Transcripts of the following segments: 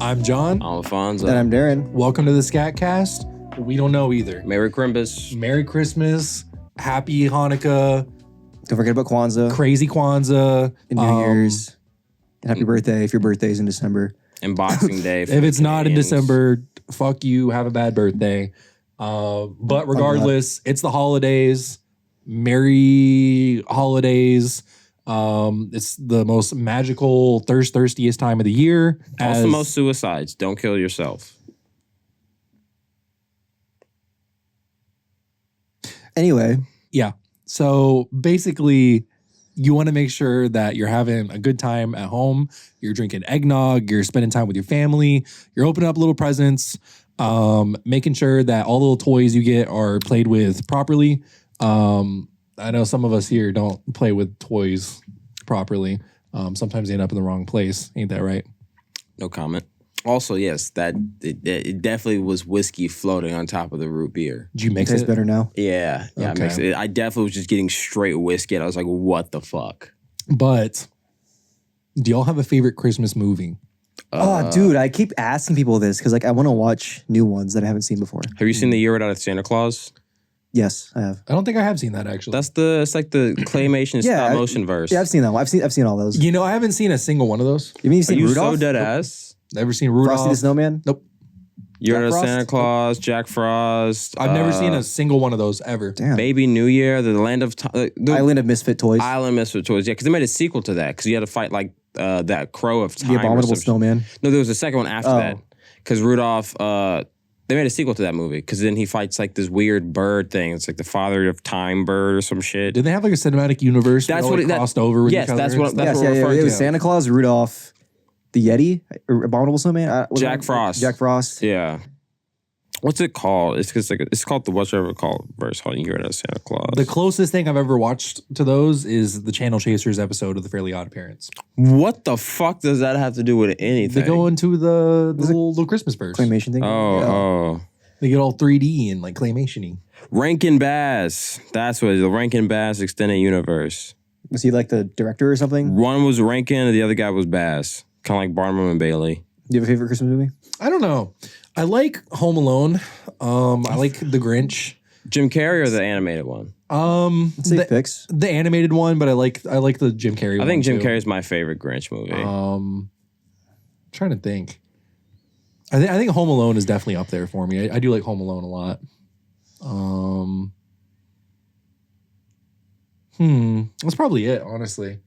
I'm John. I'm Alfonso. And I'm Darren. Welcome to the Scat Cast. We don't know either. Merry Christmas. Merry Christmas. Happy Hanukkah. Don't forget about Kwanzaa. Crazy Kwanzaa. And New Year's. And happy birthday if your birthday's in December. And Boxing Day. If it's not in December, fuck you. Have a bad birthday. But regardless, it's the holidays. Merry holidays. It's the most magical, thirstiest time of the year. Also, most suicides. Don't kill yourself. Anyway. Yeah. So basically, you want to make sure that you're having a good time at home. You're drinking eggnog. You're spending time with your family. You're opening up little presents. Making sure that all the little toys you get are played with properly. I know some of us here don't play with toys properly. Sometimes they end up in the wrong place. Ain't that right? No comment. Also, yes, it definitely was whiskey floating on top of the root beer. Did you mix Tastes it? better now. Yeah, Okay. I mixed it. I definitely was just getting straight whiskey, and I was like, what the fuck? But do y'all have a favorite Christmas movie? Oh, dude, I keep asking people this because I want to watch new ones that I haven't seen before. Have you seen The Year Without Santa Claus? Yes, I have. I don't think I have seen that actually. It's like the claymation stop motion verse. Yeah, I've seen that one. I've seen all those. You know, I haven't seen a single one of those. You mean you've Are seen you Rudolph? so dead ass? Never seen Rudolph. Frosty the Snowman? Nope. Year Jack Without Frost? Santa Claus, Jack Frost. I've never seen a single one of those ever. Damn. Baby New Year, the Land of the Island of Misfit Toys. Island Misfit Toys. Yeah, because they made a sequel to that because you had to fight like that crow of time. The or Abominable some- Snowman. No, there was a second one after Oh. that. Because Rudolph, they made a sequel to that movie. Because then he fights like this weird bird thing. It's like the father of time bird or some shit. Did they have like a cinematic universe? That's where what they that- crossed over with yes, each other? that's what- Yes, we're referring It was to. Santa Claus, Rudolph, the Yeti, or Abominable Snowman. Jack Frost. Jack Frost. Yeah. What's it called? It's called the whatever called verse. Hold on, Year Without Santa Claus. The closest thing I've ever watched to those is the Channel Chasers episode of The Fairly Odd Parents. What the fuck does that have to do with anything? They go into the little Christmas verse. Claymation thing. Oh. They get all 3D and like claymation-y. Rankin Bass. That's what it is. The Rankin Bass Extended Universe. Was he like the director or something? One was Rankin and the other guy was Bass. Kind of like Barnum and Bailey. Do you have a favorite Christmas movie? I don't know. I like Home Alone. I like The Grinch. Jim Carrey or the animated one? Safe picks. The animated one, but I like the Jim Carrey one. I think Jim too. Carrey's my favorite Grinch movie. Trying to think. I think Home Alone is definitely up there for me. I do like Home Alone a lot. That's probably it, honestly.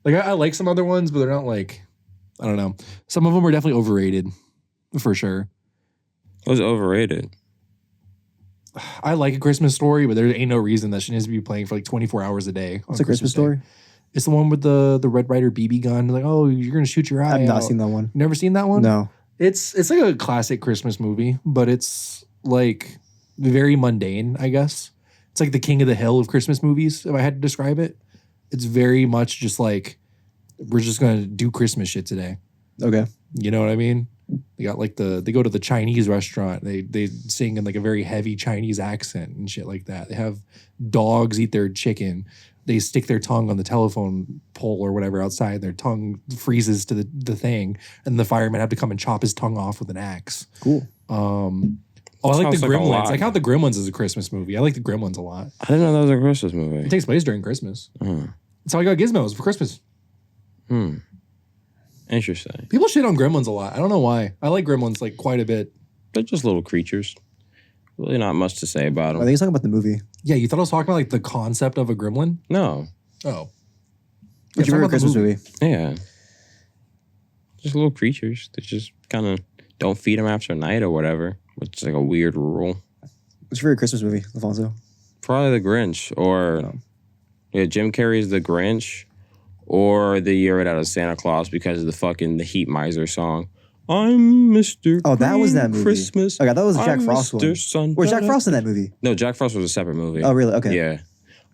Like I like some other ones, but they're not like, I don't know. Some of them are definitely overrated, for sure. It was overrated. I like A Christmas Story, but there ain't no reason that she needs to be playing for like 24 hours a day. What's a Christmas story? It's the one with the Red Ryder BB gun. Like, oh, you're gonna shoot your eye I've not out. seen that one. Never seen that one? No. It's like a classic Christmas movie, but it's like very mundane, I guess. It's like the King of the Hill of Christmas movies, if I had to describe it. It's very much just like, we're just gonna do Christmas shit today. Okay. You know what I mean? They got like they go to the Chinese restaurant. They sing in like a very heavy Chinese accent and shit like that. They have dogs eat their chicken. They stick their tongue on the telephone pole or whatever outside. Their tongue freezes to the thing, and the firemen have to come and chop his tongue off with an axe. Cool. I like the Sounds like a Gremlins. lot. I count the Gremlins as a Christmas movie. I like the Gremlins a lot. I didn't know that was a Christmas It movie. takes place during Christmas. That's how I got Gizmos for Christmas. Interesting. People shit on Gremlins a lot. I don't know why. I like Gremlins like quite a bit. They're just little creatures. Really not much to say about I them. think he's talking about the movie. Yeah, you thought I was talking about like the concept of a gremlin? No. Oh. What's your favorite Christmas movie? Yeah. Just little creatures. They just kind of don't feed them after night or whatever, which is like a weird rule. What's your favorite Christmas movie, Alfonso? Probably The Grinch or Jim Carrey's The Grinch or The Year Without Santa Claus because of the Heat Miser song. I'm Mr. Oh, that was that Green movie. Christmas. Okay, that was Jack I'm Frost Mr. one. Sun. Where's Jack Frost in that movie? No, Jack Frost was a separate movie. Oh, really? Okay. Yeah.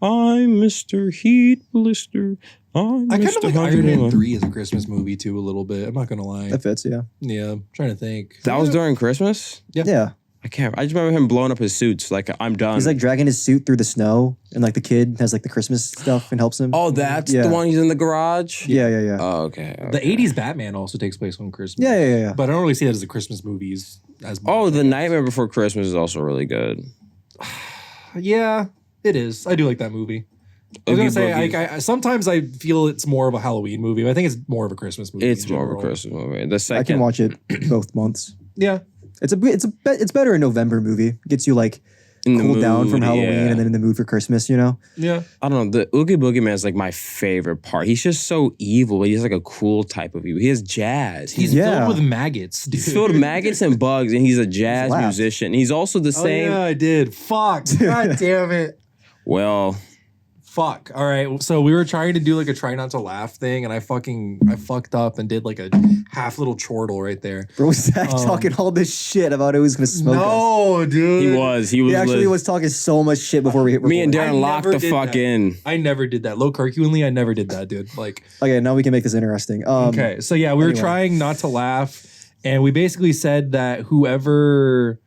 I'm Mr. Heat Blister. I'm I kind Mr. of like Iron Man 101. 3 as a Christmas movie too a little bit. I'm not going to lie. That fits, yeah. Yeah, I'm trying to think. That was during Christmas? Yeah. I can't. I just remember him blowing up his suits. Like, I'm done. He's like dragging his suit through the snow, and like the kid has like the Christmas stuff and helps him. oh, that's Yeah. the one. He's in the garage. Yeah. Oh, okay. The 80s Batman also takes place on Christmas. Yeah. But I don't really see that as a Christmas movie as much. Oh, The Nightmare Before Christmas is also really good. Yeah, it is. I do like that movie. I was Oogie gonna say, Boogie. I sometimes I feel it's more of a Halloween movie, but I think it's more of a Christmas movie. It's in more of a general. Christmas movie. The second, I can watch it both months. Yeah. It's better a November movie. Gets you like in the cooled down from mood, Halloween yeah. and then in the mood for Christmas. You know. Yeah. I don't know. The Oogie Boogie Man is like my favorite part. He's just so evil, but he's like a cool type of evil. He has jazz. He's Yeah. filled with maggots, dude. He's filled with maggots and bugs, and he's a jazz laughed. musician. He's also the Oh, same. yeah, I did. Fuck. God damn it. Well, Fuck. All right. So we were trying to do like a try not to laugh thing, and I fucked up and did like a half little chortle right there. Bro was Zach talking all this shit about it was gonna smoke us. No, dude. he was. He actually was talking so much shit before we hit record. Me and I Darren locked never the did fuck that. in. I never did that. Low curcularly, I never did that, dude. Like, Okay, now we can make this interesting. okay. So yeah, we were anyway. trying not to laugh, and we basically said that whoever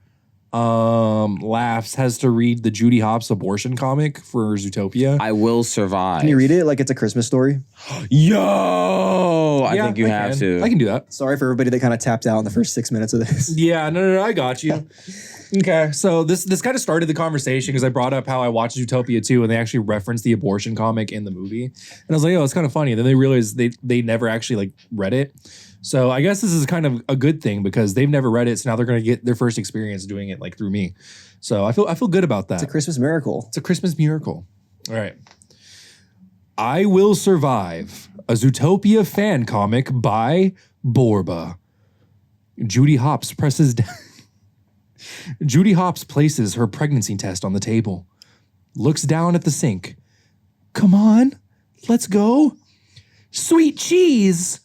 laughs has to read the Judy Hopps abortion comic for Zootopia. I will survive. Can you read it like it's a Christmas story? Yo, I Yeah, think you have can. to. I can do that. Sorry for everybody that kind of tapped out in the first 6 minutes of this. Yeah, no, I got you. Okay, so this kind of started the conversation because I brought up how I watched Zootopia 2 and they actually referenced the abortion comic in the movie. And I was like, oh, it's kind of funny. And then they realized they never actually like read it. So I guess this is kind of a good thing because they've never read it. So now they're going to get their first experience doing it like through me. So I feel good about that. It's a Christmas miracle. It's a Christmas miracle. All right. I Will Survive, a Zootopia fan comic by Borba. Judy Hopps presses down. Judy Hopps places her pregnancy test on the table, looks down at the sink. Come on, let's go. Sweet cheese.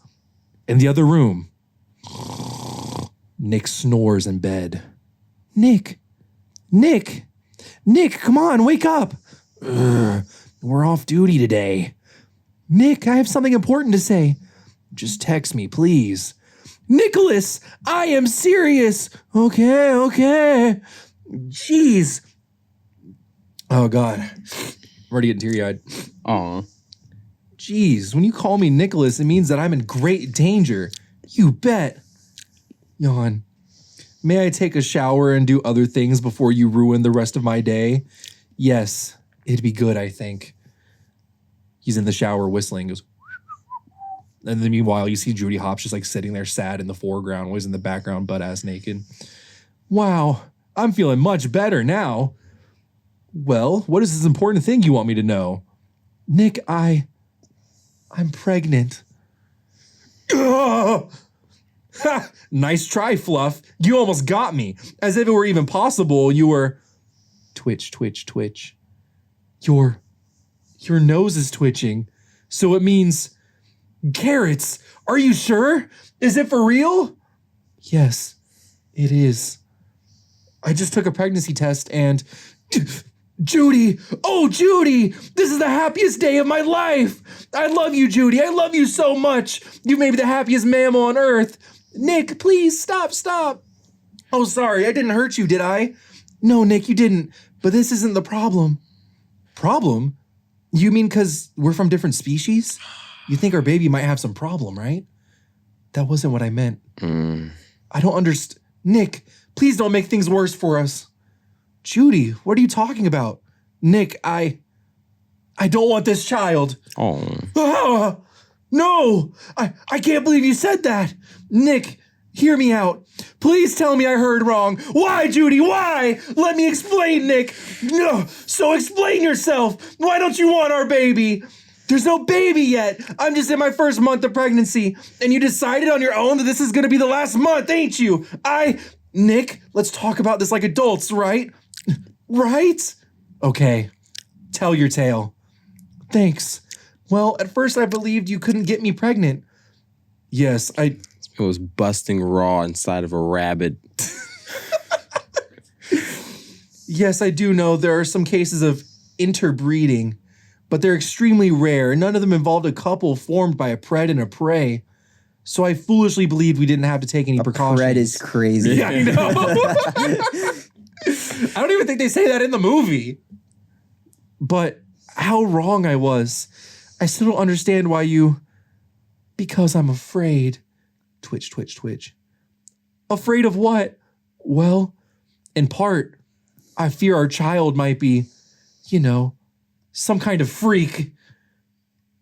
In the other room, Nick snores in bed. Nick, come on, wake up. Ugh, we're off duty today. Nick, I have something important to say. Just text me, please. Nicholas, I am serious. Okay. Jeez. Oh, God. I'm already getting teary-eyed. Aw. Jeez, when you call me Nicholas, it means that I'm in great danger. You bet. Yawn. May I take a shower and do other things before you ruin the rest of my day? Yes, it'd be good, I think. He's in the shower whistling. Goes, and then meanwhile, you see Judy Hopps just like sitting there sad in the foreground, always in the background, butt-ass naked. Wow, I'm feeling much better now. Well, what is this important thing you want me to know? Nick, I'm pregnant. Ugh! Ha! Nice try, Fluff. You almost got me. As if it were even possible, you were... Twitch. Your nose is twitching. So it means... Carrots. Are you sure? Is it for real? Yes, it is. I just took a pregnancy test and... Judy! Oh, Judy! This is the happiest day of my life! I love you, Judy. I love you so much. You may be the happiest mammal on earth. Nick, please stop. Oh, sorry. I didn't hurt you, did I? No, Nick, you didn't. But this isn't the problem. Problem? You mean because we're from different species? You think our baby might have some problem, right? That wasn't what I meant. I don't understand. Nick, please don't make things worse for us. Judy, what are you talking about? Nick, I don't want this child. Oh. Ah, no, I can't believe you said that. Nick, hear me out. Please tell me I heard wrong. Why, Judy? Why? Let me explain, Nick. No, so explain yourself. Why don't you want our baby? There's no baby yet. I'm just in my first month of pregnancy, and you decided on your own that this is gonna be the last month, ain't you? Nick, let's talk about this like adults, right? Right? Okay, tell your tale. Thanks. Well, at first I believed you couldn't get me pregnant. Yes, It was busting raw inside of a rabbit. Yes, I do know there are some cases of interbreeding, but they're extremely rare. None of them involved a couple formed by a pred and a prey. So I foolishly believed we didn't have to take any precautions. Pred is crazy. Yeah, I know. I don't even think they say that in the movie. But how wrong I was. I still don't understand why you... Because I'm afraid. Twitch, twitch, twitch. Afraid of what? Well, in part, I fear our child might be, you know, some kind of freak.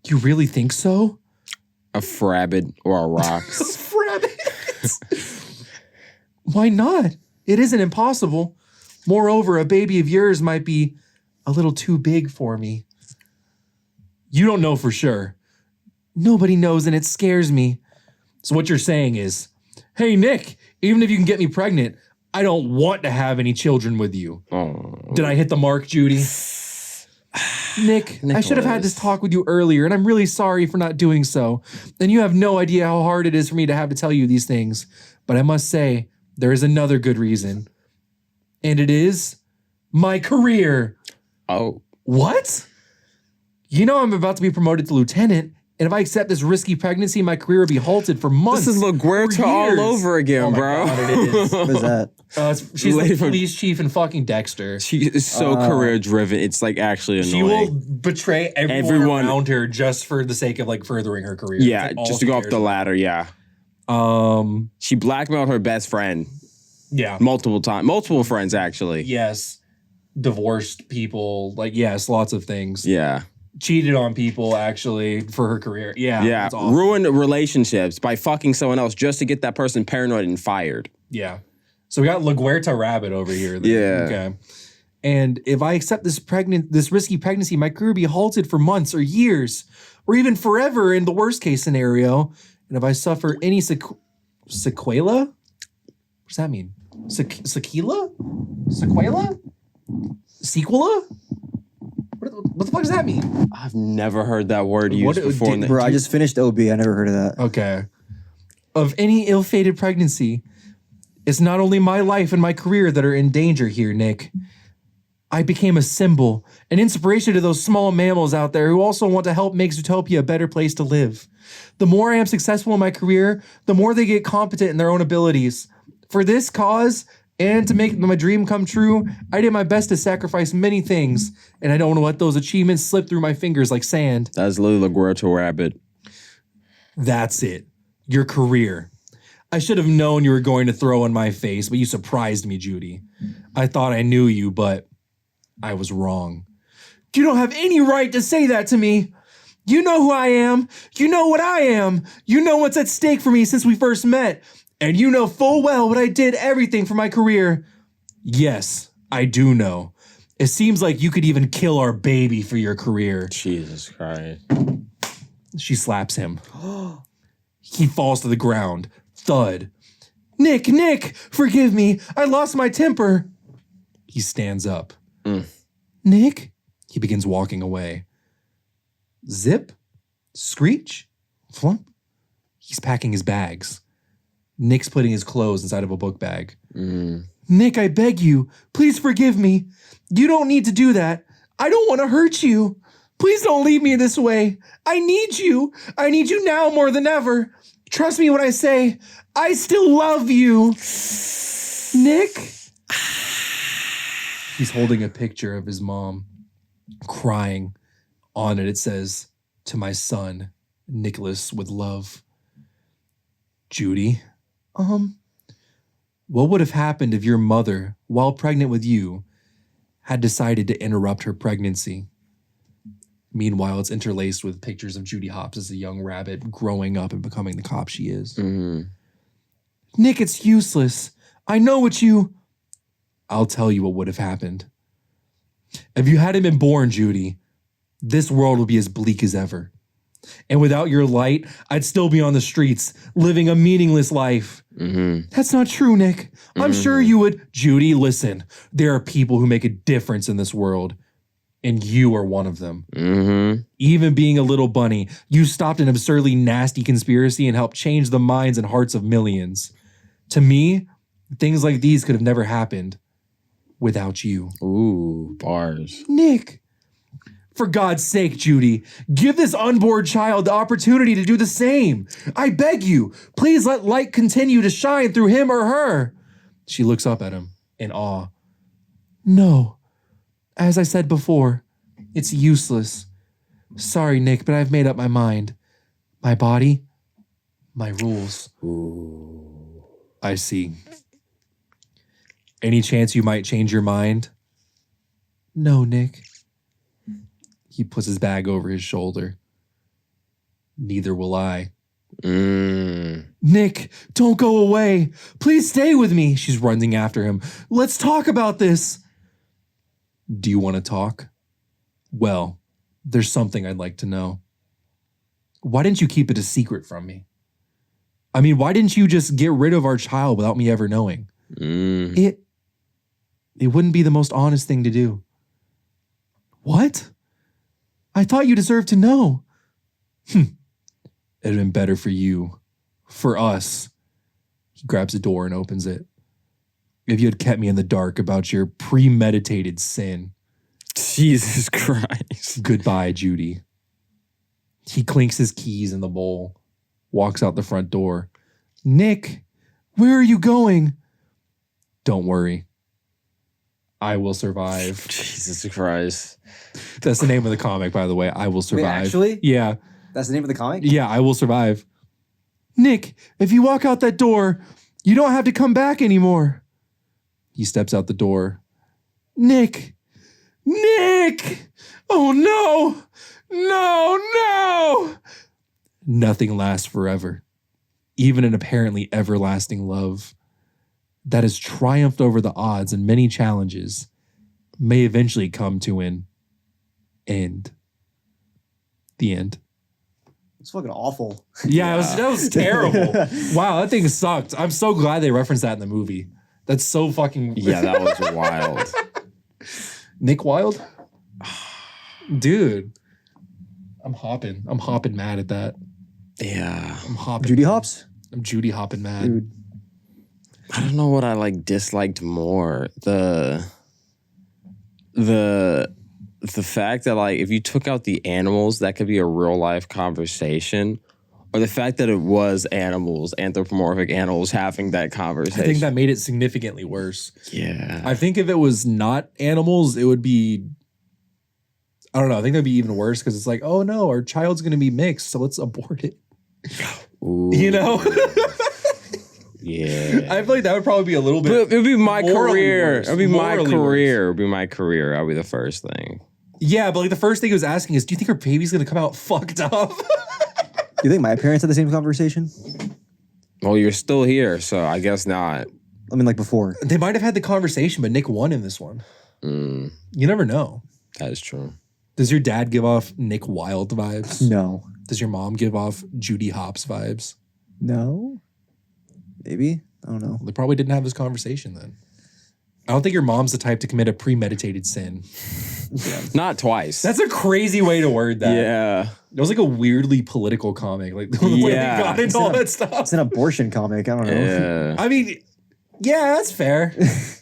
You really think so? A frabbit or a rocks. Frabbit. Why not? It isn't impossible. Moreover, a baby of yours might be a little too big for me. You don't know for sure. Nobody knows and it scares me. So what you're saying is, hey, Nick, even if you can get me pregnant, I don't want to have any children with you. Oh. Did I hit the mark, Judy? Nick, I should have had this talk with you earlier, and I'm really sorry for not doing so. And you have no idea how hard it is for me to have to tell you these things. But I must say, there is another good reason. And it is my career. Oh. What? You know I'm about to be promoted to lieutenant, and if I accept this risky pregnancy, my career will be halted for months. This is LaGuerta all over again, bro. God, it is. What is that? She's the police chief in fucking Dexter. She is so career driven. It's like actually annoying. She will betray everyone around her just for the sake of like furthering her career. Yeah, like just to go up the ladder. Yeah. She blackmailed her best friend. Yeah. Multiple times. Multiple friends, actually. Yes. Divorced people. Like, yes, lots of things. Yeah. Cheated on people, actually, for her career. Yeah. Yeah. That's awful. Ruined relationships by fucking someone else just to get that person paranoid and fired. Yeah. So we got LaGuerta Rabbit over here. Then. Yeah. Okay. And if I accept this risky pregnancy, my career will be halted for months or years, or even forever in the worst case scenario. And if I suffer any sequela? What does that mean? Sequela? Sequela? Sequela? What the fuck does that mean? I've never heard that word used before. Bro, I just finished OB. I never heard of that. Okay. Of any ill-fated pregnancy, it's not only my life and my career that are in danger here, Nick. I became a symbol, an inspiration to those small mammals out there who also want to help make Zootopia a better place to live. The more I am successful in my career, the more they get competent in their own abilities. For this cause, and to make my dream come true, I did my best to sacrifice many things, and I don't want to let those achievements slip through my fingers like sand. That's literally LaGuerta Rabbit. That's it. Your career. I should have known you were going to throw in my face, but you surprised me, Judy. I thought I knew you, but I was wrong. You don't have any right to say that to me. You know who I am. You know what I am. You know what's at stake for me since we first met. And you know full well what I did everything for my career. Yes, I do know. It seems like you could even kill our baby for your career. Jesus Christ. She slaps him. He falls to the ground. Thud. Nick, forgive me. I lost my temper. He stands up. Nick? He begins walking away. Zip. Screech. Flump. He's packing his bags. Nick's putting his clothes inside of a book bag. Nick, I beg you, please forgive me. You don't need to do that. I don't want to hurt you. Please don't leave me this way. I need you. I need you now more than ever. Trust me when I say, I still love you. Nick? He's holding a picture of his mom, crying. On it says, to my son, Nicholas, with love. Judy? What would have happened if your mother, while pregnant with you, had decided to interrupt her pregnancy? Meanwhile, it's interlaced with pictures of Judy Hopps as a young rabbit growing up and becoming the cop she is. Nick, it's useless. I know what you... I'll tell you what would have happened. If you hadn't been born, Judy, this world would be as bleak as ever. And without your light, I'd still be on the streets, living a meaningless life. That's not true, Nick. I'm sure you would. Judy, listen. There are people who make a difference in this world. And you are one of them. Even being a little bunny, you stopped an absurdly nasty conspiracy and helped change the minds and hearts of millions. To me, things like these could have never happened without you. Ooh, bars. Nick. For God's sake, Judy, give this unborn child the opportunity to do the same. I beg you, please let light continue to shine through him or her. She looks up at him in awe. No. As I said before, it's useless. Sorry, Nick, but I've made up my mind. My body, my rules. Ooh. I see. Any chance you might change your mind? No, Nick. He puts his bag over his shoulder. Neither will I. Nick, don't go away. Please stay with me. She's running after him. Let's talk about this. Do you want to talk? Well, there's something I'd like to know. Why didn't you keep it a secret from me? I mean, why didn't you just get rid of our child without me ever knowing? It wouldn't be the most honest thing to do. What? I thought you deserved to know. It'd have been better for you. For us. He grabs a door and opens it. If you had kept me in the dark about your premeditated sin. Jesus Christ. Goodbye, Judy. He clinks his keys in the bowl, walks out the front door. Nick, where are you going? Don't worry. I will survive. Jesus Christ. That's the name of the comic, by the way. I will survive. Wait, actually? Yeah. That's the name of the comic? Yeah, I will survive. Nick, if you walk out that door, you don't have to come back anymore. He steps out the door. Nick! Nick! Oh no! No, no! Nothing lasts forever. Even an apparently everlasting love that has triumphed over the odds and many challenges may eventually come to an end. The end. It's fucking awful. Yeah, that was terrible. Wow, that thing sucked. I'm so glad they referenced that in the movie. That's so fucking... Yeah, that was wild. Nick Wilde? Dude. I'm hopping mad at that. Yeah. I'm hopping. Judy Hopps? I'm Judy hopping mad. Dude. I don't know what I like disliked more. The fact that like if you took out the animals, that could be a real life conversation. Or the fact that it was animals, anthropomorphic animals having that conversation. I think that made it significantly worse. Yeah. I think if it was not animals, it would be... I don't know. I think that'd be even worse because it's like, oh no, our child's going to be mixed, so let's abort it. Ooh. You know? Yeah. I feel like that would probably be a little bit... It would be my career. Worse. It would be my Morally career. worse. It would be my career. That would be the first thing. Yeah, but like the first thing he was asking is, do you think our baby's going to come out fucked up? Do you think my parents had the same conversation? Well, you're still here, so I guess not. I mean, like before. They might have had the conversation, but Nick won in this one. You never know. That is true. Does your dad give off Nick Wilde vibes? No. Does your mom give off Judy Hopps vibes? No. Maybe. I don't know. They probably didn't have this conversation then. I don't think your mom's the type to commit a premeditated sin. Not twice. That's a crazy way to word that. Yeah. It was like a weirdly political comic. Like the way they Yeah. got into all that stuff. It's an abortion comic. I don't know. Yeah. I mean, yeah, that's fair.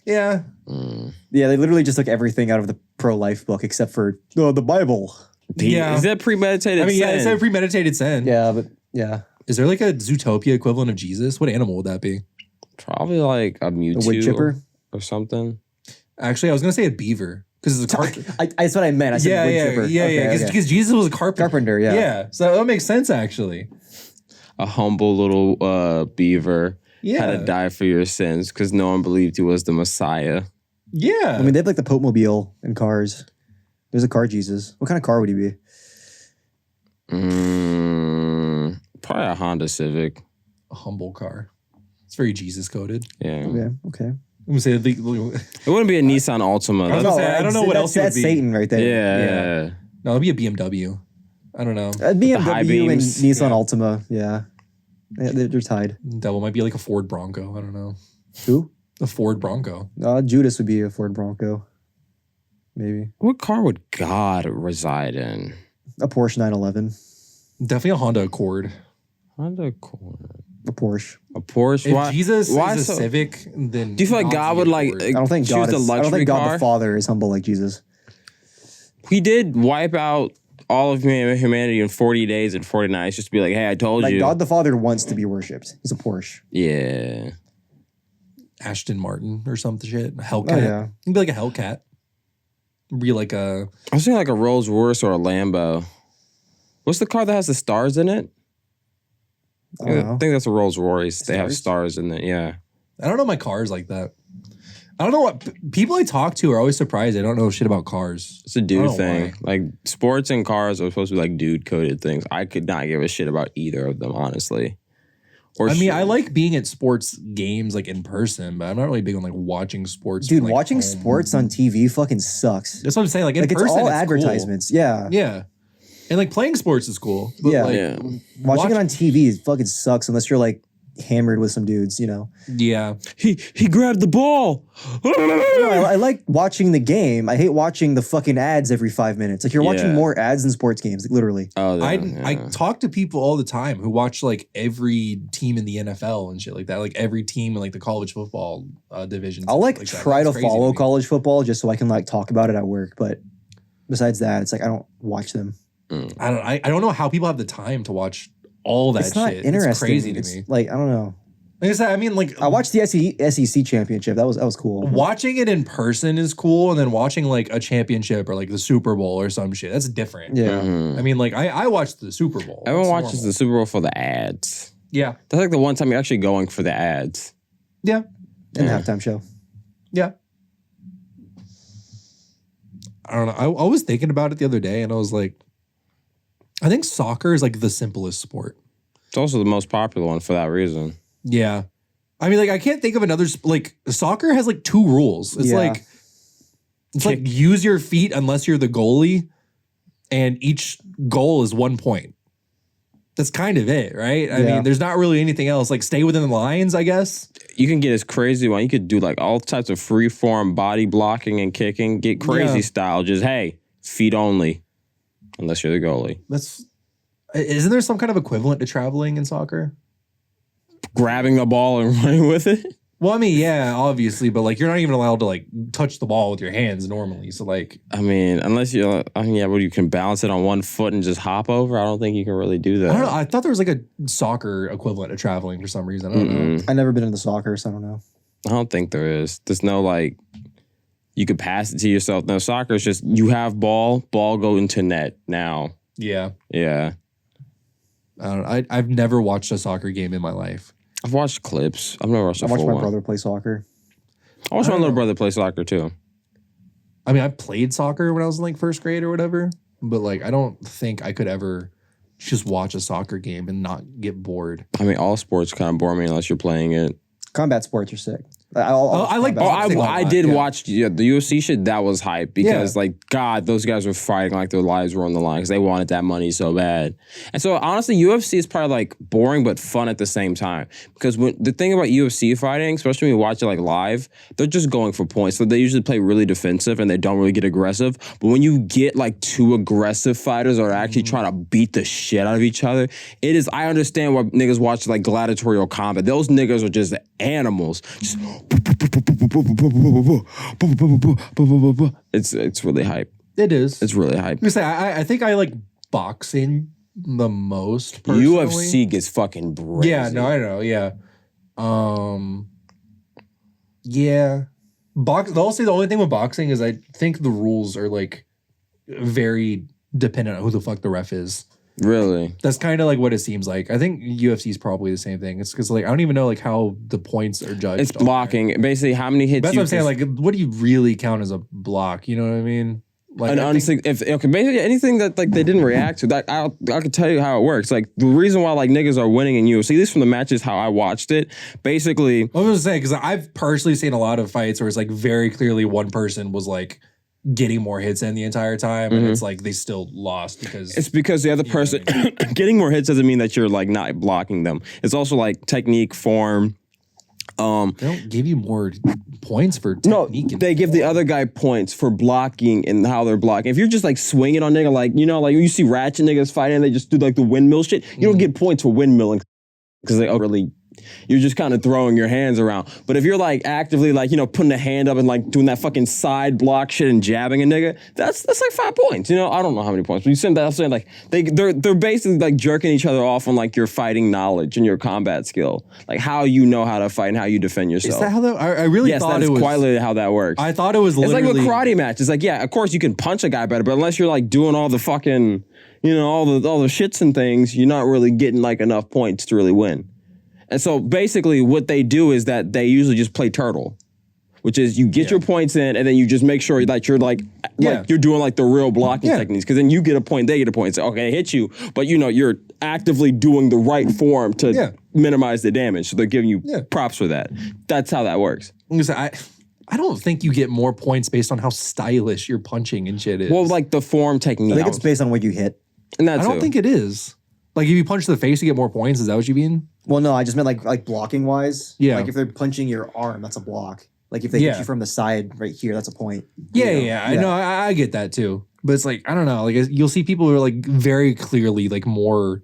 Yeah. Yeah, they literally just took everything out of the pro-life book except for the Bible. Yeah. Is that premeditated? I mean, yeah, sin? it's a premeditated sin. Yeah, but yeah. Is there like a Zootopia equivalent of Jesus? What animal would that be? Probably like a A wood Mewtwo chipper. or something. Actually, I was going to say a beaver because it's a That's what I meant. I said wood chipper. Yeah, Okay. because Jesus was a carpenter. Carpenter, yeah. Yeah, so that makes sense actually. A humble little beaver Yeah. had to die for your sins because no one believed he was the Messiah. Yeah. I mean, they have like the Pope Mobile and cars. There's a car Jesus. What kind of car would he be? Probably a Honda Civic. a humble car. It's very Jesus coded. Yeah. Yeah, okay. I'm gonna say It wouldn't be a Nissan Altima. I was gonna say, I don't know what else it would That's be. Satan right there. Yeah. no, it'd be a BMW. I don't know. high BMW and beams. Nissan Yeah. Altima. Yeah. They're tied. Devil might be like a Ford Bronco. I don't know. Who? A Ford Bronco. Judas would be a Ford Bronco. Maybe. What car would God reside in? A Porsche 911. Definitely a Honda Accord. Honda Accord. A Porsche. A Porsche? If Why? Jesus why is a so- Civic, then Do you feel like God's God the would like Accord. I don't think choose God the is. I don't luxury think God car? the Father is humble like Jesus. He did wipe out all of humanity in 40 days and 40 nights just to be like, hey, I told Like you. God the Father wants to be worshipped. He's a Porsche. Yeah. Ashton Martin or something shit. A Hellcat. Oh, yeah. It'd be like a Hellcat. Be like a. I was thinking like a Rolls Royce or a Lambo. What's the car that has the stars in it? I don't know. I think that's a Rolls Royce. They have Stars? stars in it. Yeah. I don't know my cars like that. I don't know what people I talk to are always surprised. I don't know shit about cars. It's a I dude don't know thing. why. Like sports and cars are supposed to be like dude coded things. I could not give a shit about either of them, honestly. Or I mean, shit. I like being at sports games like in person, but I'm not really big on like watching sports. Dude, from, like, watching home. sports on TV fucking sucks. That's what I'm saying. Like in Like, it's person, all cool. advertisements. Yeah. Yeah, and like playing sports is cool. But Yeah. like, Yeah. Watching it on TV it fucking sucks unless you're like hammered with some dudes, you know. Yeah, He grabbed the ball. No, I like watching the game. I hate watching the fucking ads every 5 minutes. Like you're watching Yeah. more ads than sports games, like literally. Oh, I yeah. talk to people all the time who watch like every team in the NFL and shit like that. Like every team in like the college football divisions. I'll and like shit that. try to That's crazy follow me. college football just so I can like talk about it at work. But besides that, it's like I don't watch them. I don't know how people have the time to watch all that It's not shit. interesting. It's crazy to It's me. like I don't know. Like I said, I mean, like I watched the SEC championship. That was cool. watching it in person is cool, and then watching like a championship or like the Super Bowl or some shit, that's different. Yeah. Mhm. I mean, like I watched the Super Bowl. Everyone That's watches normal. the Super Bowl for the ads. Yeah, That's like the one time you're actually going for the ads. yeah, And Yeah. the halftime show. yeah. I don't know. I was thinking about it the other day, and I was like, I think soccer is like the simplest sport. It's also the most popular one for that reason. Yeah. I mean, like, I can't think of another, like, soccer has like two rules. It's Yeah. like, use your feet unless you're the goalie, and each goal is 1 point. That's kind of it, right? I Yeah. mean, there's not really anything else. Like, stay within the lines, I guess. You can get as crazy one. You could do like all types of free form body blocking and kicking. Get crazy Yeah. style. Just hey, feet only, unless you're the goalie. Isn't there some kind of equivalent to traveling in soccer? Grabbing the ball and running with it. Well, I mean, yeah, obviously, but like, you're not even allowed to like touch the ball with your hands normally. So like, I mean, unless you're, yeah, but you can balance it on one foot and just hop over. I don't think you can really do that. I don't know. I thought there was like a soccer equivalent to traveling for some reason. I don't know. Mm-mm. I've never been into soccer, so I don't know. I don't think there is. There's no like, you could pass it to yourself. No, soccer is just you have ball go into net now. Yeah. Yeah, I don't know. I've never watched a soccer game in my life. I've watched clips. I've never watched a I watched full my one. brother play soccer. I watched I my don't little know. brother play soccer too. I mean, I played soccer when I was in like first grade or whatever, but like I don't think I could ever just watch a soccer game and not get bored. I mean, all sports kind of bore me unless you're playing it. Combat sports are sick. I like combat Oh, sports. boxing. I a lot, did yeah. watch the UFC shit. That was hype because, like, God, those guys were fighting like their lives were on the line because they wanted that money so bad. And so, honestly, UFC is probably like boring but fun at the same time because when the thing about UFC fighting, especially when you watch it like live, they're just going for points. So they usually play really defensive and they don't really get aggressive. But when you get like two aggressive fighters or actually trying to beat the shit out of each other, it is. I understand why niggas watch like gladiatorial combat. Those niggas are just animals. Just it's really hype. It is. It's really hype. I say I think I like boxing the most. Personally. UFC gets fucking crazy. Yeah, no, I know. Yeah, yeah. I'll say the only thing with boxing is I think the rules are like very dependent on who the fuck the ref is. Really. That's kind of like what it seems like. I think UFC is probably the same thing. It's because like I don't even know like how the points are judged. It's on there. blocking. Basically, how many hits? That's you what I'm saying. can- Like, what do you really count as a block? You know what I mean? Like, An I think- okay, basically anything that like they didn't react to, that I could tell you how it works. Like the reason why like niggas are winning in UFC, at least from the matches how I watched it, basically. I was gonna say because I've personally seen a lot of fights where it's like very clearly one person was like getting more hits in the entire time, and it's like they still lost because It's because the other person getting more hits doesn't mean that you're like not blocking them. It's also like technique, form. they don't give you more points for No, technique. and they give the other guy points for blocking and how they're blocking. If you're just like swinging on nigga, like you know, like you see ratchet niggas fighting, they just do like the windmill shit. You don't get points for windmilling because they really you're just kind of throwing your hands around. But if you're like actively like, you know, putting a hand up and like doing that fucking side block shit and jabbing a nigga, that's like 5 points. You know, I don't know how many points. But you said that, I'm saying like they're basically like jerking each other off on like your fighting knowledge and your combat skill, like how you know how to fight and how you defend yourself. Is that how that? I really thought it was quite literally how that works. I thought it was literally it's like a karate match. It's like, yeah, of course you can punch a guy better, but unless you're like doing all the fucking, you know, all the shits and things, you're not really getting like enough points to really win. And so basically what they do is that they usually just play turtle, which is you get your points in and then you just make sure that you're like you're doing like the real blocking techniques, because then you get a point, they get a point. It's like, okay, I hit you, but you know, you're actively doing the right form to minimize the damage. So they're giving you props for that. That's how that works. I don't think you get more points based on how stylish your punching and shit is. Well, like the form technique. I think it's based on what you hit. And I don't think it is. Like if you punch the face, you get more points. Is that what you mean? Well, no, I just meant like blocking wise. Yeah. Like if they're punching your arm, that's a block. Like if they hit you from the side right here, that's a point. I know. I get that too. But it's like, I don't know. Like you'll see people who are like very clearly like more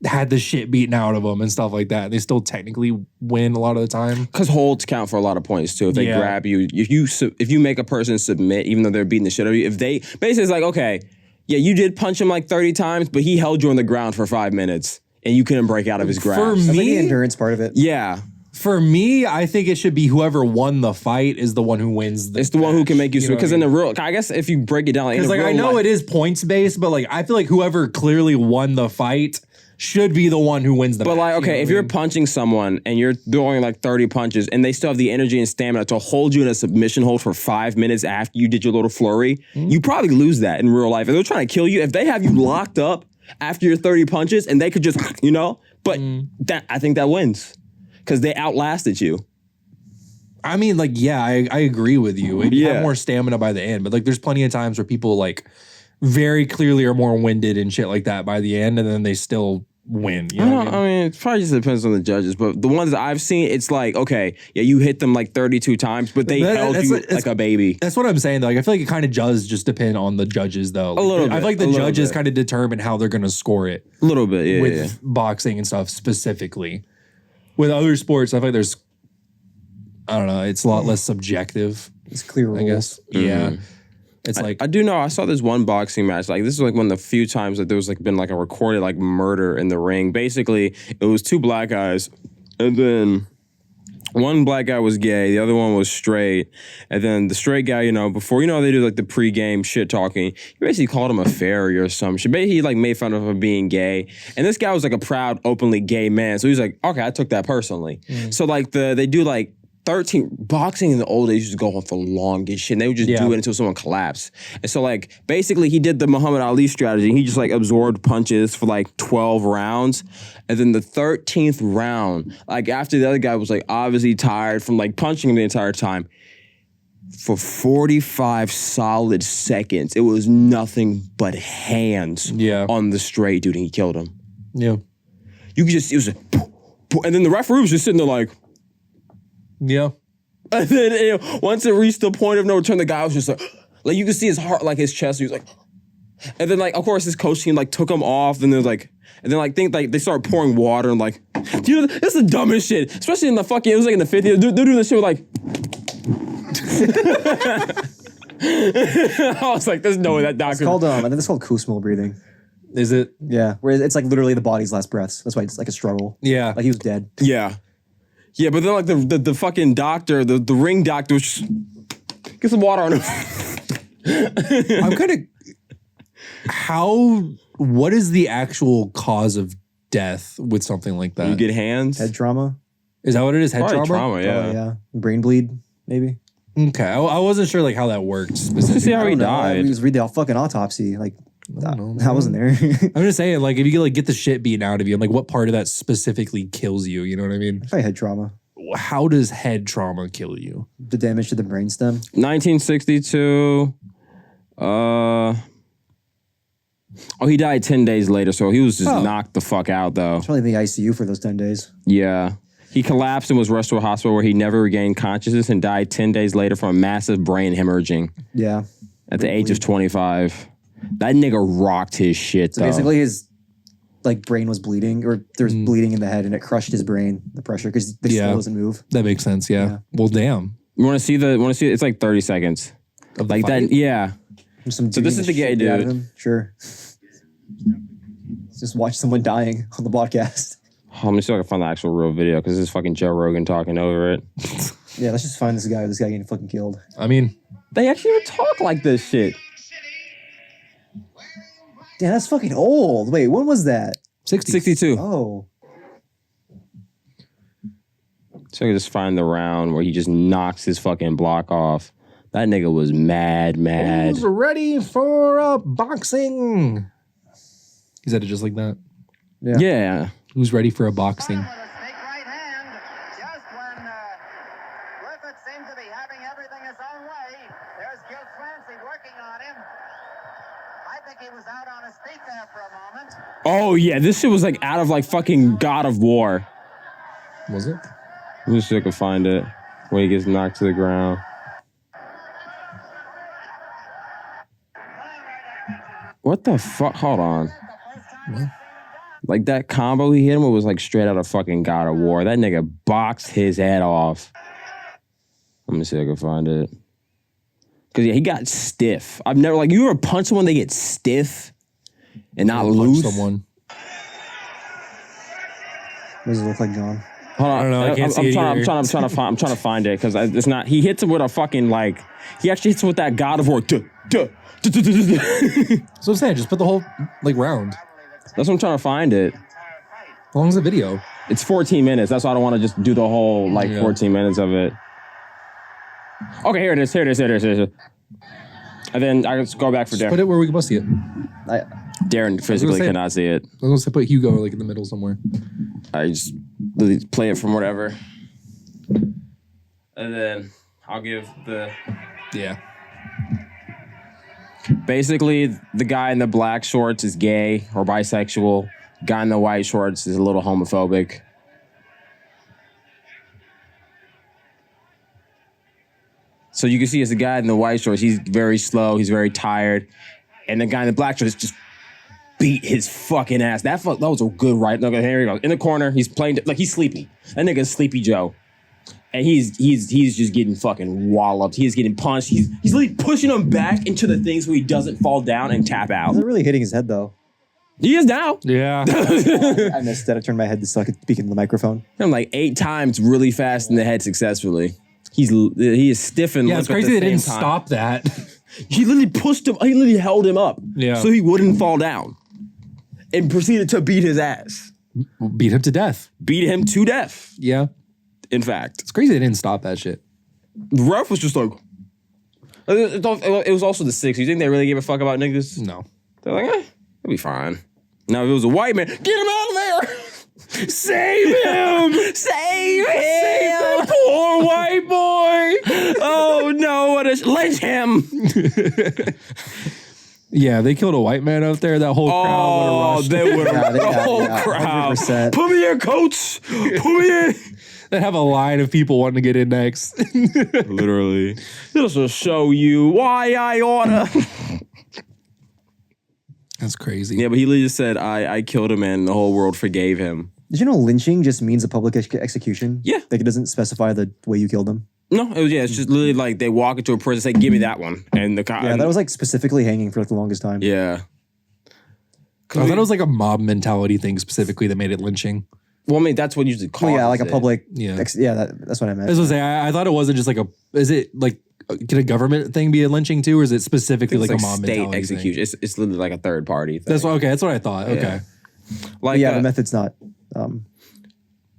had the shit beaten out of them and stuff like that. They still technically win a lot of the time. Because holds count for a lot of points too. If they grab you, if you make a person submit, even though they're beating the shit out of you, if they basically it's like, okay, yeah, you did punch him like 30 times, but he held you on the ground for 5 minutes and you couldn't break out of his grasp. For That's like me, the endurance part of it. Yeah. For me, I think it should be whoever won the fight is the one who wins. It's the one who can make you switch. Because in the real, I guess if you break it down, because like I know it is points based, but like I feel like whoever clearly won the fight should be the one who wins the match. But like, okay, if you're punching someone and you're throwing like 30 punches and they still have the energy and stamina to hold you in a submission hold for 5 minutes after you did your little flurry, you probably lose that in real life. If they're trying to kill you, if they have you locked up after your 30 punches and they could just, you know, but that I think that wins because they outlasted you. I mean, like, yeah, I agree with you. You have more stamina by the end, but like there's plenty of times where people like very clearly are more winded and shit like that by the end, and then they still win. You know what I mean? It probably just depends on the judges, but the ones that I've seen, it's like, okay, yeah, you hit them like 32 times, but they held you like a baby. That's what I'm saying, though. Like, I feel like it kind of does just depend on the judges, though. Like, a little bit. I feel like the judges kind of determine how they're going to score it. A little bit, yeah. With boxing and stuff specifically. With other sports, I feel like there's, I don't know, it's a lot less subjective. It's clear rules. I guess. Yeah. It's like I do know I saw this one boxing match. Like this is like one of the few times that there was like been like a recorded like murder in the ring. Basically, it was 2 black guys, and then one black guy was gay, the other one was straight, and then the straight guy, you know, before they do like the pregame shit talking, he basically called him a fairy or some shit. Basically, he like made fun of him being gay, and this guy was like a proud, openly gay man. So he's like, okay, I took that personally. So like they do like 13 boxing in the old days used to go on for longest shit, and they would just do it until someone collapsed. And so like basically he did the Muhammad Ali strategy. He just like absorbed punches for like 12 rounds, and then the 13th round, like after the other guy was like obviously tired from like punching him the entire time, for 45 solid seconds it was nothing but hands on the straight dude, and he killed him. You could just, it was like, poof, poof, and then the referee was just sitting there like, and then once it reached the point of no return, the guy was just like you could see his heart, like his chest. He was like, and then like of course his coach team like took him off, and there's like, and then like they started pouring water and like, you know, this is the dumbest shit. Especially in the fucking, it was like in the 50s. They're doing this shit with like. I was like, there's no way that doctor. It's called I think it's called Kusmal breathing. Is it? Yeah, where it's like literally the body's last breaths. That's why it's like a struggle. Yeah, like he was dead. Yeah, but then like the fucking doctor, the ring doctor was just, get some water on him. I'm kind of, what is the actual cause of death with something like that? You get hands? Head trauma. Is that what it is? Head Probably trauma? yeah. Brain bleed, maybe. Okay, I wasn't sure like how that worked specifically. Let's see how he died. We just read the fucking autopsy. Like, I wasn't there. I'm just saying, like, if you like get the shit beaten out of you, like, what part of that specifically kills you? You know what I mean? Probably head trauma. How does head trauma kill you? The damage to the brainstem. 1962. He died 10 days later, so he was just knocked the fuck out, though. It's probably in the ICU for those 10 days. Yeah. He collapsed and was rushed to a hospital where he never regained consciousness and died 10 days later from a massive brain hemorrhaging. Yeah. At the age of 25. That nigga rocked his shit, though. So basically like brain was bleeding, or there's bleeding in the head, and it crushed his brain. The pressure because the skull doesn't move. That makes sense. Yeah. Well, damn. You want to see it's like 30 seconds. Of Like fight? that, yeah. So this is the gay dude. Sure. Just watch someone dying on the podcast. Oh, let me see if I can find the actual real video because this is fucking Joe Rogan talking over it. Yeah, let's just find this guy getting fucking killed. I mean, They actually even talk like this shit. Damn, that's fucking old. Wait, when was that? 62. Oh. So I can just find the round where he just knocks his fucking block off. That nigga was mad. who's ready for a boxing? He said it just like that. Yeah. Who's ready for a boxing? With a snake right hand, just when Griffith seemed to be having everything his own way. There's Gil Clancy working on him. I think he was out on his feet there for a moment. Oh yeah, this shit was like out of like fucking God of War. Was it? Let me see if I can find it. When he gets knocked to the ground. What the fuck? Hold on. What? Like that combo he hit him with was like straight out of fucking God of War. That nigga boxed his head off. Let me see if I can find it. Cause yeah, he got stiff. I've never you ever punch someone they get stiff and not Punch loose. someone. What does it look like, John? Hold on, I don't know. I can't see it I'm either. trying to find it because it's not. He hits him with a fucking He actually hits him with that God of War. So I'm saying, just put the whole round. That's what I'm trying to find it. How long is the video? It's 14 minutes. That's why I don't want to just do the whole 14 minutes of it. Okay, here it is. And then I just go back for Just Darren. put it where we can both see it. Darren physically say- cannot see it. I was gonna say put Hugo in the middle somewhere. I just literally play it from whatever. And then I'll give the... Yeah. Basically, the guy in the black shorts is gay or bisexual. Guy in the white shorts is a little homophobic. So you can see as the guy in the white shorts, he's very slow, he's very tired. And the guy in the black shorts just beat his fucking ass. That was a good right. Look, here he goes. In the corner, he's playing, he's sleepy. That nigga's Sleepy Joe. And he's just getting fucking walloped. He's getting punched. He's literally pushing him back into the thing so he doesn't fall down and tap out. Is it really hitting his head though? He is now. Yeah. I missed that. I turned my head so I could speak into the microphone. Hit him 8 times really fast in the head successfully. He is stiff and Yeah, limp it's crazy at they the didn't same time. stop that. He literally pushed him. He literally held him up. Yeah. So he wouldn't fall down. And proceeded to beat his ass. Beat him to death. Beat him to death. Yeah. In fact, It's crazy they didn't stop that shit. the ref was just like. It was also the 60s. You think they really gave a fuck about niggas? No. They're like, it'll be fine. Now if it was a white man, get him out of there. Save him! Save him! Save that poor white boy! Oh no! Lynch him! Yeah, they killed a white man out there. That whole crowd would have rushed. They would have. Yeah, The whole yeah, crowd. 100%. Put me in, coach. Put me in. They'd have a line of people wanting to get in next. Literally. This will show you why I oughta. That's crazy. Yeah, but he literally said, I killed him and the whole world forgave him. Did you know lynching just means a public execution? Yeah. Like it doesn't specify the way you killed them. No, it's just literally they walk into a prison and say, give me that one. And the cop. Yeah, that was specifically hanging for the longest time. Yeah. I thought it was a mob mentality thing specifically that made it lynching. Well, I mean, that's what usually Oh causes yeah, like a it. public. Yeah. That's what I meant. I was gonna say, I thought it wasn't just is it can a government thing be a lynching too, or is it specifically It's a mob state mentality execution. thing? It's literally like a third party thing. That's that's what I thought. Yeah. Okay. Like, Yeah, the method's not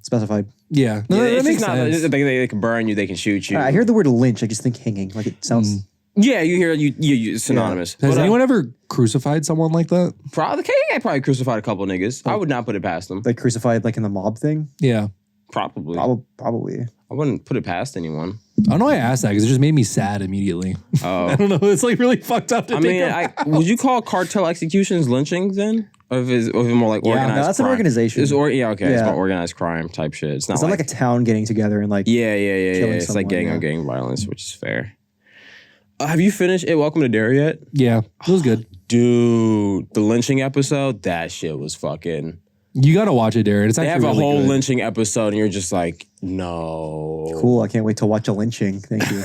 specified. Yeah. No, yeah, that it's makes just not, sense. they can burn you, they can shoot you. I hear the word lynch, I just think hanging. Like it sounds. Yeah, you hear it's synonymous. Has But, anyone ever crucified someone like that? probably the KKK probably crucified a couple niggas. I would not put it past them. Like crucified, like in the mob thing. Yeah. Probably. Probably. I wouldn't put it past anyone. I don't know why I asked that because it just made me sad immediately. Oh. I don't know. It's really fucked up to I think mean, about. would you call cartel executions lynching then? Or is it more like Yeah, no, organized that's an crime? organization. It's yeah, okay. It's Yeah. more organized crime type shit. It's not, It's not like a town getting together and yeah. killing It's like someone, gang yeah. on gang violence, which is fair. Have you finished it? Welcome to Dare yet? Yeah, it was good. Dude, the lynching episode, that shit was fucking. You got to watch it, Darren. It's They actually have a really whole good. lynching episode, and you're just like, no. Cool. I can't wait to watch a lynching. Thank you.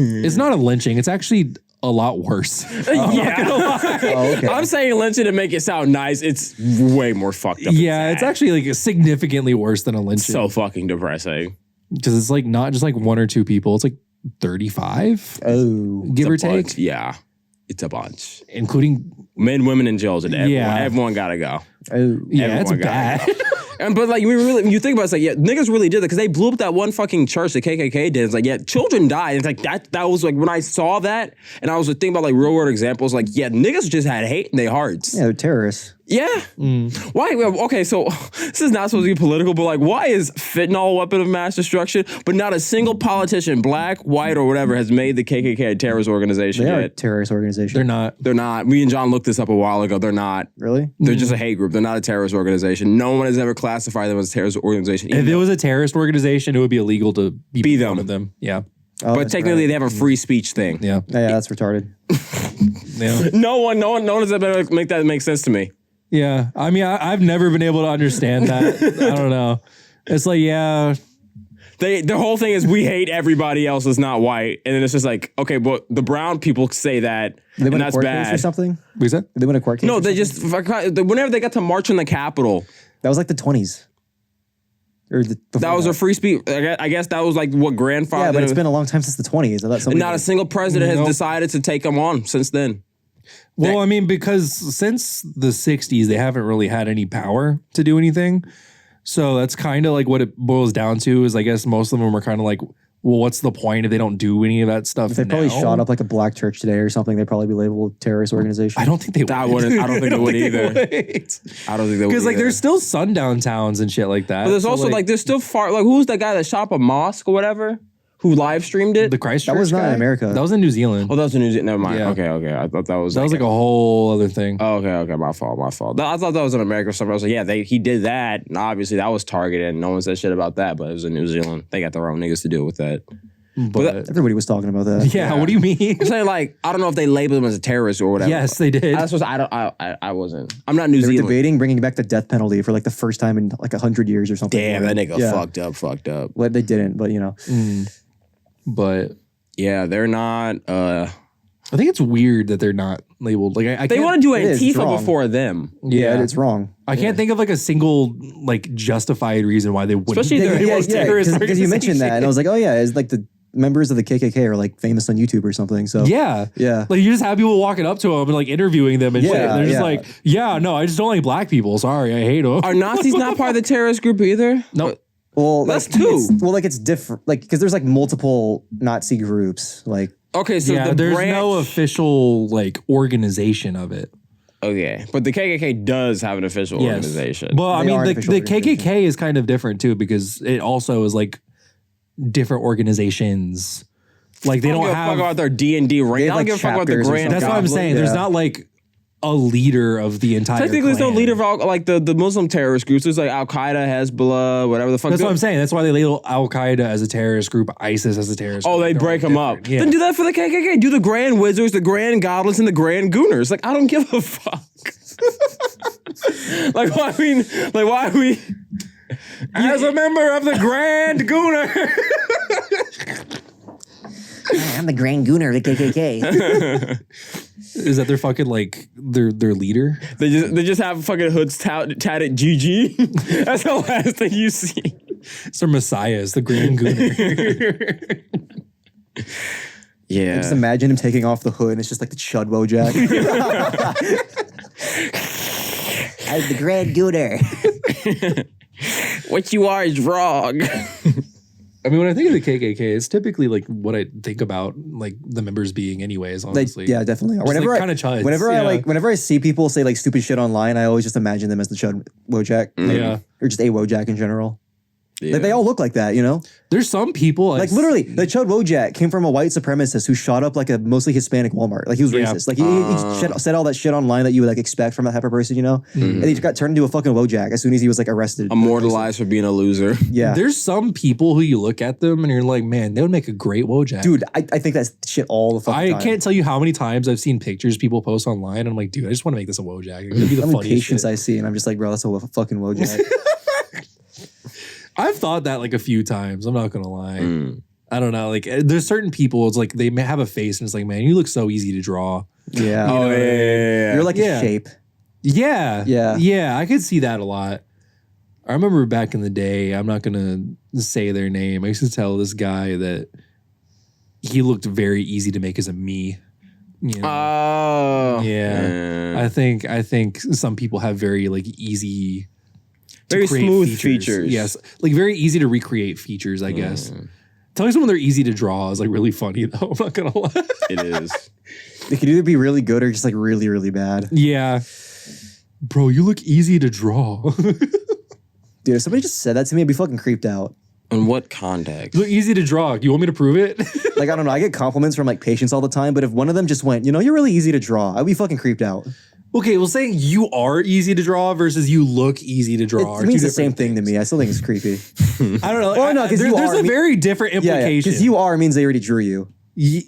It's not a lynching. It's actually a lot worse. Yeah. Oh, okay. I'm saying lynching to make it sound nice. It's way more fucked up. Yeah, it's actually like significantly worse than a lynching. so fucking depressing. Because it's like not just like 1 or 2 people. It's like 35, Oh. give or It's a bunch. take, Yeah, it's a bunch. including. Men, women, and jails, and everyone, Yeah. everyone gotta go. Oh. Yeah, it's Everyone gotta bad. And but like when you think about it, it's like, yeah, niggas really did that because they blew up that one fucking church the KKK did. It's like, yeah, children died. It's like that was like when I saw that and I was thinking about like real world examples, like, yeah, niggas just had hate in their hearts. Yeah, they're terrorists. Yeah. Why? Well, okay, so this is not supposed to be political, but like, why is fentanyl a weapon of mass destruction? But not a single politician, black, white, or whatever, has made the KKK a terrorist organization They are a yet. terrorist organization. They're not. They're not. Me and John looked this up a while ago. They're not. Really? They're just a hate group. They're not a terrorist organization. No one has ever classified them as a terrorist organization. If it was a terrorist organization, it would be illegal to be them. one of them. Yeah. Oh, but that's technically, right. they have a free speech thing. Yeah. Yeah, that's retarded. Yeah. No one has ever make that make sense to me. Yeah. I mean, I've never been able to understand that. I don't know. It's like, yeah. The whole thing is we hate everybody else that's not white, and then it's just like, okay, but the brown people say that, They and win a that's court case or bad. something? What is that? Did they win a court case? No, or they something? just whenever they got to march in the Capitol, That was like the 20s. Or that was a free speech. I guess that was like what grandfather. Yeah, but it's been a long time since the 20s. I thought and somebody not a single president has Nope. decided to take them on since then. Well, I mean, because since the 60s, they haven't really had any power to do anything. So that's kind of like what it boils down to is I guess most of them are kind of like, well, what's the point if they don't do any of that stuff? If they probably now? shot up like a black church today or something, they'd probably be labeled a terrorist organization. I don't think they would. I don't think they would either. I don't think they would. Because like either. there's still sundown towns and shit like that. But there's So, also like there's still far like who's that guy that shot up a mosque or whatever who live streamed it? the Christchurch. That was not in guy? America. That was in New Zealand. Oh, that was in New Zealand. Never mind. Yeah. Okay. I thought that was That was like a whole other thing. Oh, okay. My fault. I thought that was in America or something. I was like, yeah, he did that. And obviously that was targeted. And no one said shit about that, but it was in New Zealand. They got their own niggas to deal with that. But Everybody was talking about that. yeah, what do you mean? I'm saying like, I don't know if they labeled him as a terrorist or whatever. Yes, they did. I wasn't. I'm not New They were Zealand. debating bringing back the death penalty for like the first time in like 100 years or something. Damn, that nigga Yeah. fucked up. Well, they didn't, but you know. But Yeah, they're not. I think it's weird that they're not labeled. Like I They can't- want to do It is, it's Antifa wrong. before them. Yeah, it's wrong. I can't think of like a single like justified reason why they wouldn't. Especially be the- labeled as terrorist because you mentioned that, and I organization. was like, oh yeah, it's like the members of the KKK are like famous on YouTube or something. So Yeah. yeah. Like you just have people walking up to them and like interviewing them and shit. Yeah, And they're just yeah. like, yeah, no, I just don't like black people. Sorry, I hate them. Are Nazis not part of the terrorist group either? No. Well, That's like, two. it's different. Like because there's like multiple Nazi groups. Like Okay, so Yeah, the there's branch, no official like organization of it. Okay, but the KKK does have an official organization. Well, I They mean, are an the official KKK is kind of different too because it also is like different organizations. Like they I don't don't give a fuck have. about their D&D rank. I have, don't like, give a fuck about the chapters or Grand That's what I'm Goblin. saying. There's Yeah. not like a leader of the entire. Technically, there's no clan. leader of all, like the Muslim terrorist groups. There's like Al Qaeda, Hezbollah, whatever the fuck. That's what I'm saying. That's why they label Al Qaeda as a terrorist group, ISIS as a terrorist Oh, group. they They're break all them up. different. Yeah. Then do that for the KKK. Do the Grand Wizards, the Grand Goblins, and the Grand Gooners. Like I don't give a fuck. Like why are we? As a member of the Grand Gooner. I'm the Grand Gooner of the KKK. Is that their fucking like their leader? They just have fucking hoods tatted GG. That's the last thing you see. It's their messiah. It's the Grand Gooner. Yeah. just imagine him taking off the hood, and it's just like the Chudwo Jack. I'm the Grand Gooner. What you are is wrong. I mean, when I think of the KKK, it's typically like what I think about like the members being, anyways. Like, Honestly, yeah, definitely. Just, Whenever like, I kinda chuds, whenever I yeah. whenever I see people say like stupid shit online, I always just imagine them as the Chud Wojak. Yeah. Or just a Wojak in general. Yeah. Like, they all look like that, you know? There's some people Like literally, the Chud Wojak came from a white supremacist who shot up like a mostly Hispanic Walmart. Like he was Yeah. racist. Like he said all that shit online that you would like expect from that type of person, you know? And he got turned into a fucking Wojak as soon as he was like arrested. Immortalized for being a loser. Yeah. There's some people who you look at them and you're like, man, they would make a great Wojak. Dude, I think that's shit all the fucking I time. can't tell you how many times I've seen pictures people post online. And I'm like, dude, I just want to make this a Wojak. It'd be the How many funniest patients shit. I see, and I'm just like, bro, that's a fucking Wojak. I've thought that like a few times. I'm not gonna lie. I don't know. Like, there's certain people. It's like they may have a face, and it's like, man, you look so easy to draw. Yeah. Oh, yeah. You're like Yeah. a shape. Yeah, Yeah. yeah. I could see that a lot. I remember back in the day. I'm not gonna say their name. I used to tell this guy that he looked very easy to make as a me. You know? Oh. Yeah. I think some people have very like easy, to Very create smooth features. Yes, like very easy to recreate features. I guess. Telling someone they're easy to draw is like really funny though. I'm not gonna lie. It is. It could either be really good or just like really, really bad. Yeah, bro, you look easy to draw. Dude, if somebody just said that to me, I'd be fucking creeped out. In what context? You look easy to draw. You want me to prove it? Like, I don't know. I get compliments from like patients all the time, but if one of them just went, you know, you're really easy to draw, I'd be fucking creeped out. Okay, well, saying you are easy to draw versus you look easy to draw are It means two the same different thing to me. I still think it's creepy. I don't know. Well, no, 'cause you there's are, a I mean- very different Yeah, implication. because you are means they already drew you. Yeah.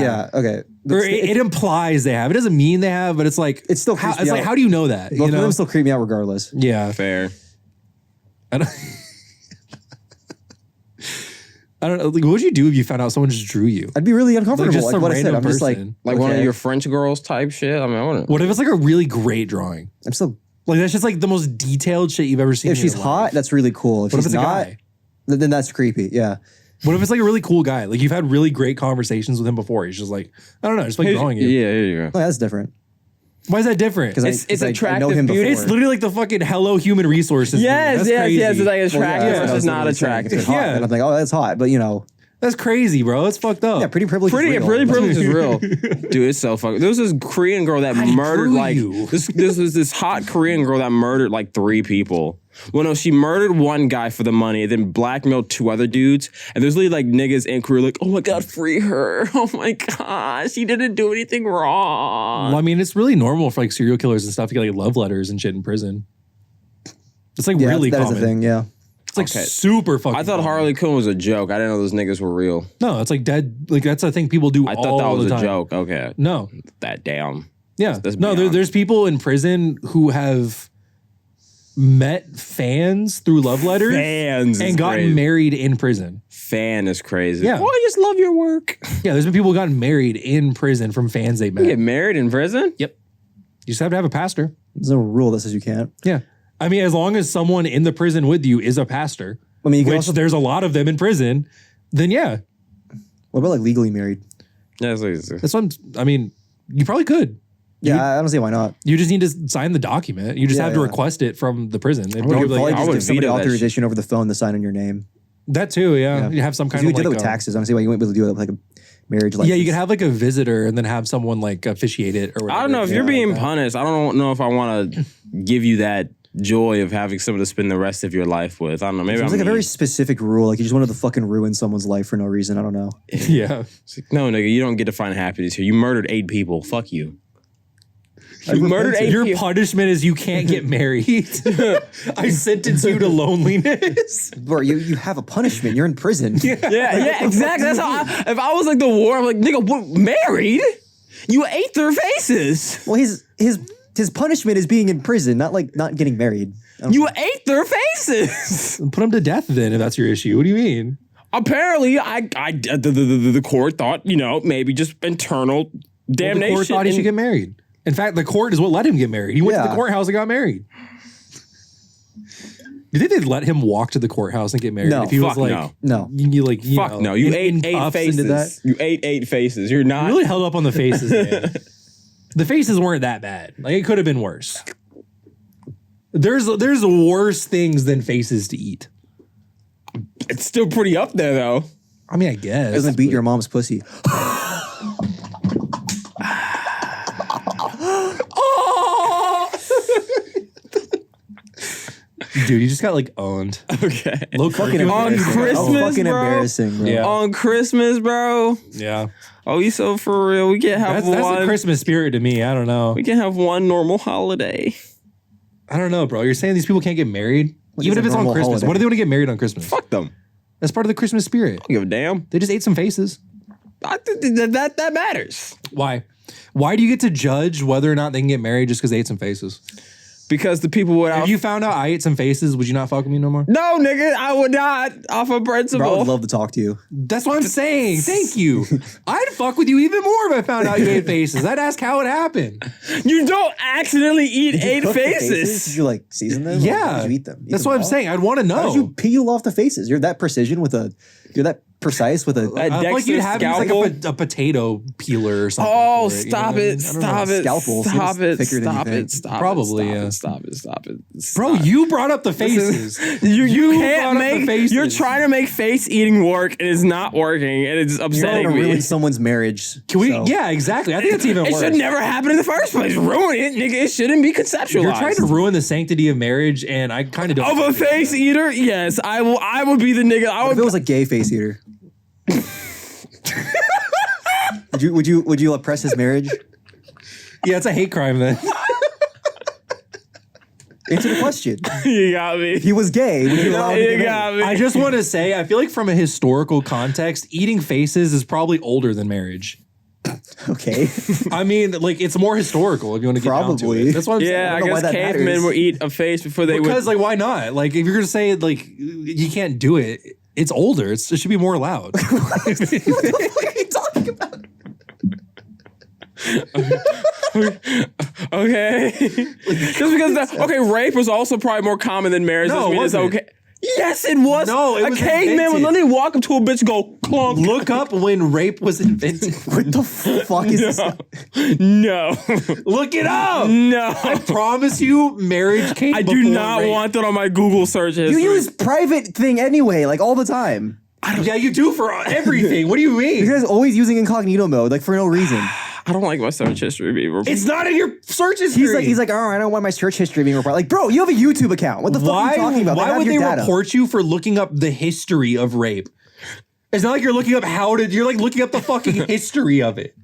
Yeah, okay. Or it implies they have. It doesn't mean they have, but it's like It still how, creeps me it's like out. how do you know that? Both You of know? them still creep me out regardless. Yeah. Fair. I don't, I don't know. Like, what would you do if you found out someone just drew you? I'd be really uncomfortable. Like just Like, some what I said, random I'm just like, person. Like one of okay. your French girls type shit. I mean, I wouldn't. What if it's like a really great drawing? I'm still. Like that's just like the most detailed shit you've ever seen. If in she's your hot, life. that's really cool. If What if she's it's a not, guy? then that's creepy. Yeah. What if it's like a really cool guy? Like you've had really great conversations with him before. He's just like, I don't know, just like drawing you. Yeah, here you go. Oh, that's different. Why is that different? Because It's I know attractive him beauty. before. It's literally like the fucking Hello Human Resources. Yes, That's yes, crazy. yes. It's like attractive that's what I versus was not literally saying. If attractive. it's hot, Yeah. then I'm like, oh, that's hot. But you know, That's crazy, bro. It's fucked up. yeah, pretty privilege. Pretty is real. privilege is real, dude. It's so fucking. There was this Korean girl that I murdered drew like you. this was this hot Korean girl that murdered like 3 people. Well, no, she murdered one guy for the money, and then blackmailed 2 other dudes. And there's literally like niggas in Korea like, oh my god, free her! Oh my god, she didn't do anything wrong. Well, I mean, it's really normal for like serial killers and stuff to get like love letters and shit in prison. It's like Yeah, really that is common. a thing. Yeah. It's like Okay. super fucking. I thought common. Harley Quinn was a joke. I didn't know those niggas were real. No, it's like dead. Like that's a thing people do. I all thought that was the a time. joke. Okay, No, that damn. yeah, That's no. beyond. There's people in prison who have met fans through love letters Fans and is gotten crazy. married in prison. Fan is crazy. Yeah. Oh, I just love your work. Yeah, there's been people who gotten married in prison from fans they met. You get married in prison? Yep. You just have to have a pastor. There's no rule that says you can't. Yeah. I mean, as long as someone in the prison with you is a pastor, I mean, you can which also. there's a lot of them in prison, then yeah. What about like legally married? Yeah, That's what I mean, you probably could. Yeah, I don't see why not. You just need to sign the document. You just Yeah, have to yeah. request it from the prison. They'd Or you probably probably be like, I just would give somebody veto that authorization over the phone to sign in your name. that too, yeah. Yeah. You have some Because kind you of did that like with taxes. I don't see why you wouldn't be able to do it with like a marriage license. yeah, you could have like a visitor and then have someone like officiate it or whatever. I don't know if you're Yeah, being like that. punished. I don't know if I want to give you that joy of having someone to spend the rest of your life with. I don't know. Maybe It I'm was like a very mean. specific rule. Like you just wanted to fucking ruin someone's life for no reason. I don't know. Yeah. It's like, no, nigga, you don't get to find happiness here. You murdered 8 people. Fuck you. You murdered 8 Your people. punishment is you can't get married. I sentence you to loneliness. Bro, you have a punishment. You're in prison. Yeah, exactly. That's how. If I was like the war, I'm like, nigga, what, married? You ate their faces. Well, his punishment is being in prison, not like not getting married. You ate their faces. Put them to death then if that's your issue. What do you mean? Apparently, the court thought, maybe just internal Well, damnation. the court thought he should get married. In fact, the court is what let him get married. He went to Yeah. the courthouse and got married. You think they'd let him walk to the courthouse and get married? No. if he was Fuck like, no. No. you like, you Fuck know, no. You in ate 8 cuffs and did faces. that? You ate 8 faces. You're not. You really held up on the faces, man. The faces weren't that bad. Like it could have been worse. There's worse things than faces to eat. It's still pretty up there, though. I mean, I guess. It doesn't beat your mom's pussy. Dude, you just got like owned. Okay. Low Fucking curriculum. On embarrassing. Christmas, fucking bro. embarrassing, bro. Yeah. On Christmas, bro. Yeah. Oh, you so for real? We can't have That's the one. Christmas spirit to me. I don't know. We can have one normal holiday. I don't know, bro. You're saying these people can't get married? What Even is if a it's on normal Christmas. holiday? What do they want to get married on Christmas? Fuck them. That's part of the Christmas spirit. Don't give a damn. They just ate some faces. I think that matters. Why? Why do you get to judge whether or not they can get married just because they ate some faces? Because the people would. If you found out I ate some faces, would you not fuck with me no more? No, nigga, I would not. Off of principle. Bro, I would love to talk to you. That's what I'm saying. Thank you. I'd fuck with you even more if I found out you ate faces. I'd ask how it happened. You don't accidentally eat Did you 8 cook the faces. Did you like season them? Or Yeah. did you eat them? Eat That's them what I'm raw? saying. I'd want to know. How did you peel off the faces? You're that precision with a. You're that precise with a. That I feel like you'd Dexter have use scalpel. like a potato peeler or something. Oh, for it, you know stop what I it! mean? I don't Stop know. it! Scalpel seems Stop it! thicker than you Stop think. it! Stop Probably, it! yeah. Stop it! Stop it! Bro, you brought up the faces. You brought can't up the make. faces. You're trying to make face eating work, and it's not working, and it's You're upsetting gonna me. ruin someone's marriage. Can we? so- Yeah, exactly. I think that's even It worse. should never happen in the first place. Ruin it, nigga. It shouldn't be conceptualized. You're trying to ruin the sanctity of marriage, and I kind of don't. Of a face eater, yes, I will. I would be the nigga. I If would. it was a gay face eater, would you oppress his marriage? Yeah, it's a hate crime then. Answer the question. You got me. If he was gay, would you allow him to You get got married? me. I just want to say, I feel like from a historical context, eating faces is probably older than marriage. Okay. I mean, like it's more historical if you want to get down to Probably. it. That's what I'm Yeah, I know why guess that cavemen matters. would eat a face before they saying. Because would. like, why not? Like, if you're gonna say like you can't do it, it's older. It should be more allowed. What are you talking about? Okay. Just because rape was also probably more common than marriage. No, doesn't it mean it's wasn't. okay. Yes, it was. No, it a was caveman would invented. literally walk up to a bitch, and go clunk. Look up when rape was invented. What the fuck is this? No, Look it up. no. I promise you, marriage came. I do before not rape. want that on my Google search You history. use private thing anyway, like all the time. Yeah, you do for everything. What do you mean? You guys always using incognito mode, like for no reason. I don't like my search history being reported. It's not in your search history. He's like, oh, I don't want my search history being reported. Like, bro, you have a YouTube account. What the fuck are you talking about? Why have would your they data. report you for looking up the history of rape? It's not like you're looking up you're like looking up the fucking history of it.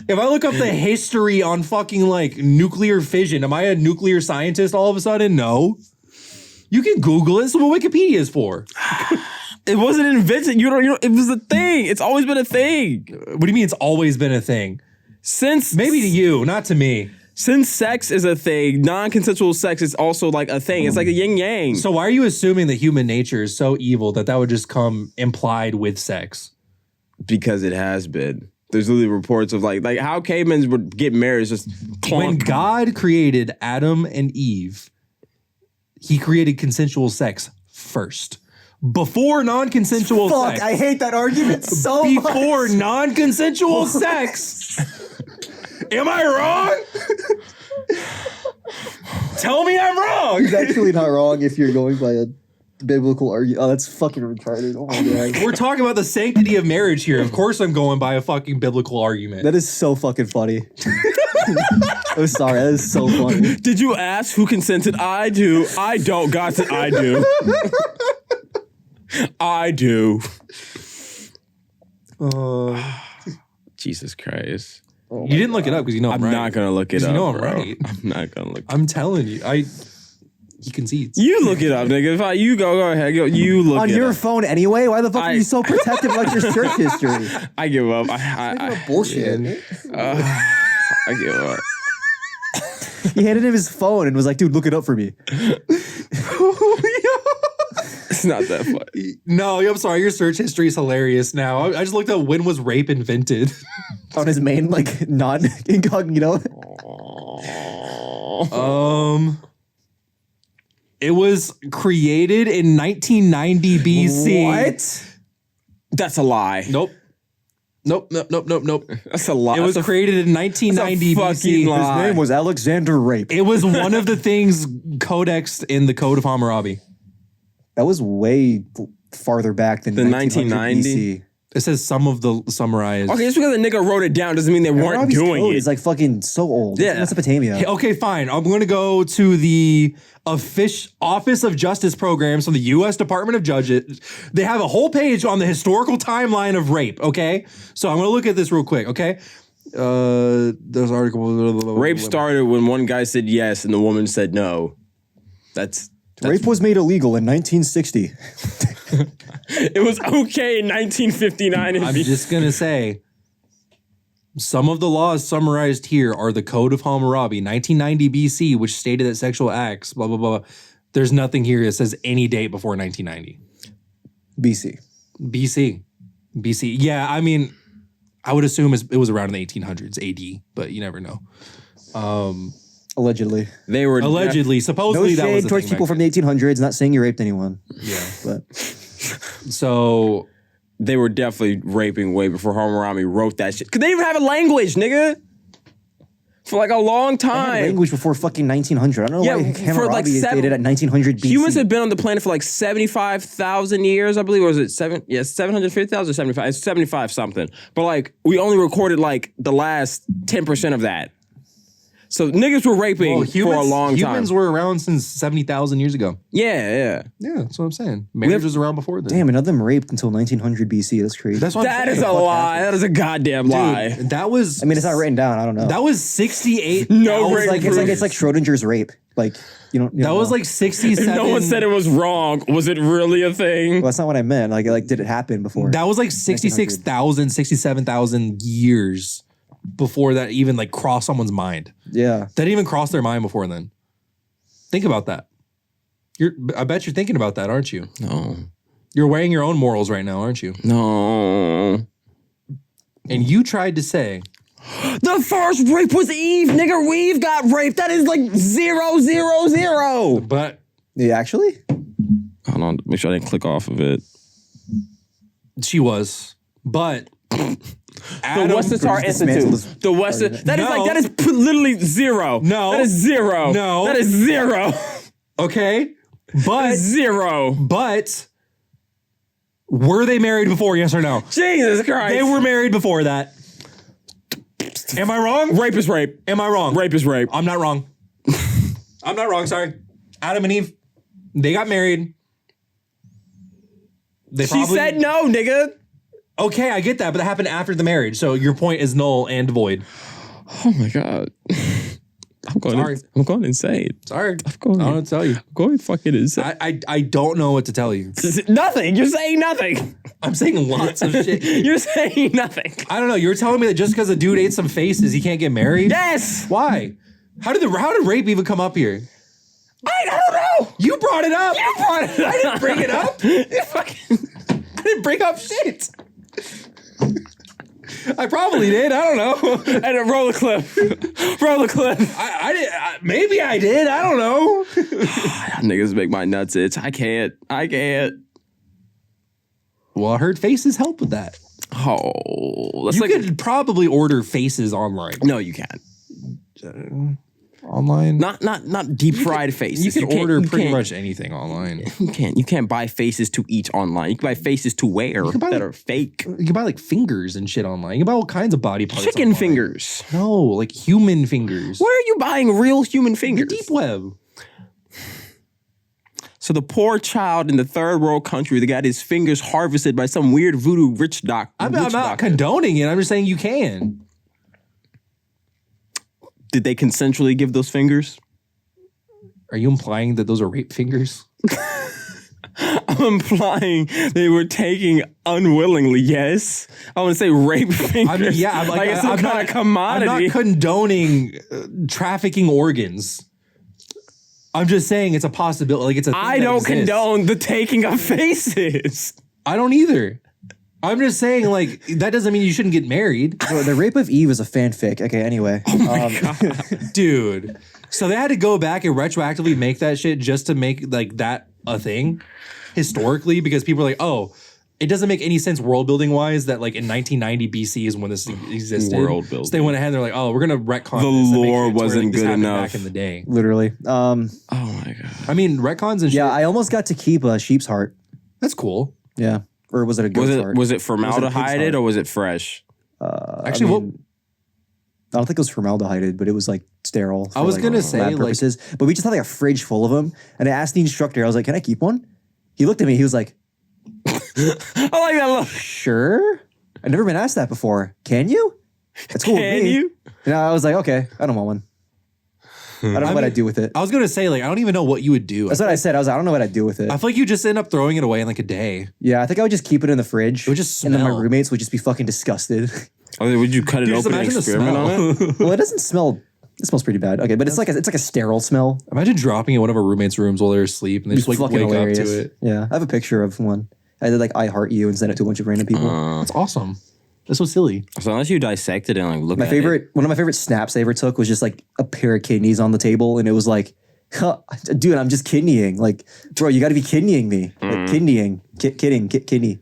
If I look up the history on fucking like nuclear fission, am I a nuclear scientist all of a sudden? No. You can Google it. That's what Wikipedia is for. It wasn't invented. You don't. It was a thing. It's always been a thing What do you mean it's always been a thing? since. Maybe to you, not to me. Since sex is a thing, non-consensual sex is also like a thing. It's like a yin yang. So why are you assuming that human nature is so evil that would just come implied with sex? Because it has been. There's literally reports of like how cavemen would get married is just When clunk. God created Adam and Eve, he created consensual sex first. Before non-consensual Fuck, sex. I hate that argument so much. Before non-consensual sex. Am I wrong? Tell me I'm wrong. It's actually not wrong if you're going by a biblical argument. Oh, that's fucking retarded. Oh my god. We're talking about the sanctity of marriage here. Of course I'm going by a fucking biblical argument. That is so fucking funny. I'm sorry, that is so funny. Did you ask who consented? I do. I don't. God said I do. I do. Jesus Christ. You didn't look it up because you know I'm, I'm right. not gonna look it up. You know I'm bro. right. I'm not gonna look. I'm telling you. He concedes. You look it up, nigga. If you go ahead. You look On it your up. phone anyway? Why the fuck are you so protective of like your search history? I give up. I Bullshit. I give up. He handed him his phone and was like, dude, look it up for me. It's not that funny. No, I'm sorry. Your search history is hilarious now. I just looked up when was rape invented. On his main, like, non-incognito. It was created in 1990 BC. What? That's a lie. Nope. Nope. That's a lie. It was That's a created in 1990 fucking BC. lie. His name was Alexander Rape. It was one of the things codexed in the Code of Hammurabi. That was way farther back than The 1900 1990? BC. It says some of the summarized. Okay, just because a nigga wrote it down doesn't mean they weren't Hammurabi's doing code it. is like fucking so old. Yeah. It's Mesopotamia. Hey, okay, fine. I'm going to go to the Office of Justice Programs from the U.S. Department of Justice. They have a whole page on the historical timeline of rape, okay? So I'm going to look at this real quick, okay? There's article. Rape started when one guy said yes and the woman said no. That's Rape was made illegal in 1960. it was okay in 1959. I'm just going to say, some of the laws summarized here are the Code of Hammurabi, 1990 BC, which stated that sexual acts, blah, blah, blah. There's nothing here that says any date before 1990. BC. Yeah, I mean, I would assume it was around the 1800s AD, but you never know. Allegedly. They were Allegedly, No supposedly that was shade the towards thing people back from the 1800s. Not saying you raped anyone. then. Yeah. But So they were definitely raping way before Hammurabi wrote that shit. Cause they didn't even have a language, nigga. For like a long they had time. language before fucking 1900. I don't know Yeah, why for Hammurabi like is dated at 1900 BC. Humans have been on the planet for like 75,000 years, I believe. Or was it 750,000 or 75? It's 75 something. But like, we only recorded like the last 10% of that. So niggas were raping for a long time. Humans were around since 70,000 years ago. Yeah. Yeah, that's what I'm saying. Marriage was around before then. Damn, and none of them raped until 1900 BC. That's crazy. That's what That I'm is saying. a lie. That is a goddamn lie. Dude, that was. I mean, it's not written down. I don't know. That was 68. No it's rape like it's like Schrodinger's rape. Like you That don't was know. like 67. If no one said it was wrong, was it really a thing? Well, that's not what I meant. Like did it happen before? That was like 66,000, 67,000 years before that even like crossed someone's mind. Yeah. That didn't even cross their mind before then. Think about that. I bet you're thinking about that, aren't you? No. You're weighing your own morals right now, aren't you? No. And you tried to say, The first rape was Eve, nigga. Eve got raped. That is like 000. but Yeah, actually? Hold on, make sure I didn't click off of it. she was. But The Western Institute. The Western. That is No. like, that is literally zero. No. That is zero. No. That is zero. okay, That but is zero. were they married before? Yes or no? Jesus Christ. They were married before that. Am I wrong? Rape is rape. Am I wrong? Rape is rape. I'm not wrong. I'm not wrong. Sorry. Adam and Eve, they got married. They She said no, nigga. Okay, I get that, but that happened after the marriage. So your point is null and void. Oh my God. I'm going insane. Sorry. I'm going, I don't know what to tell you. I'm going fucking insane. I don't know what to tell you. Nothing. You're saying nothing. I'm saying lots of shit. You're saying nothing. I don't know. You were telling me that just because a dude ate some faces, he can't get married? Yes. Why? How did rape even come up here? I don't know. You brought it up. You brought it up. I didn't bring it up. You fucking. I didn't bring up shit. I probably did. I don't know. And roll the clip. Roll the clip. I did. Maybe I did. I don't know. Niggas make my nuts itch. I can't. Well, I heard faces help with that. Oh, that's You like could probably order faces online. no, you can't. Online? Not deep fried faces. You can can't- order pretty can't- much anything online. You can't buy faces to eat online. You can buy faces to wear can buy, that like- are fake. You can buy like fingers and shit online. You can buy all kinds of body parts. Chicken online. fingers. No, like human fingers. Where are you buying real human The fingers? deep web. So the poor child in the third world country that got his fingers harvested by some weird voodoo rich doctor. I'm not condoning it. I'm just saying you can. Did they consensually give those fingers? Are you implying that those are rape fingers? I'm implying they were taking unwillingly. Yes, I want to say rape fingers. I mean, yeah, like it's some kind of commodity. I'm not condoning trafficking organs. I'm just saying it's a possibility. Like it's a thing I that don't exists. condone the taking of faces. I don't either. I'm just saying, like, that doesn't mean you shouldn't get married. So the Rape of Eve is a fanfic. Okay, anyway. Dude. So they had to go back and retroactively make that shit just to make like that a thing historically, because people are like, oh, it doesn't make any sense world building wise that like in 1990 BC is when this existed. World building. So they went ahead and they're like, oh, we're gonna retcon The this and make lore it to where, wasn't like, this good happened enough. back in the day. Literally. Oh my god. I mean, retcons and shit. Yeah, I almost got to keep a sheep's heart. That's cool. Yeah. Or was it a goat fart? Was it formaldehyde or was it fresh? Actually, I don't think it was formaldehyde, but it was like sterile. I was like, gonna say, lab like- purposes. But we just had like a fridge full of them. And I asked the instructor, I was like, can I keep one? He looked at me, he was like, I like that look. sure. I've never been asked that before. Can you? That's cool with Can me. you? And I was like, okay, I don't want one. I don't know what I'd do with it. I was gonna say, like, I don't even know what you would do. That's what I said. I was like, I don't know what I'd do with it. I feel like you just end up throwing it away in like a day. Yeah, I think I would just keep it in the fridge. It would just And then my smell. roommates would just be fucking disgusted. Oh, would you cut it Dude, just open and imagine the experiment on it? smell. Well, it doesn't smell. It smells pretty bad. Okay, but it's like a sterile smell. Imagine dropping in one of our roommates' rooms while they're asleep and they just like Fucking wake hilarious. up to it. Yeah, I have a picture of one. I did like I heart you and sent it to a bunch of random people. That's awesome. That's so silly. So unless you dissect it and like look One at it. of my favorite snaps I ever took was just like a pair of kidneys on the table, and it was like, huh, dude, I'm just kidneying. Like, bro, you got to be kidneying me. Like, kidneying, kidney.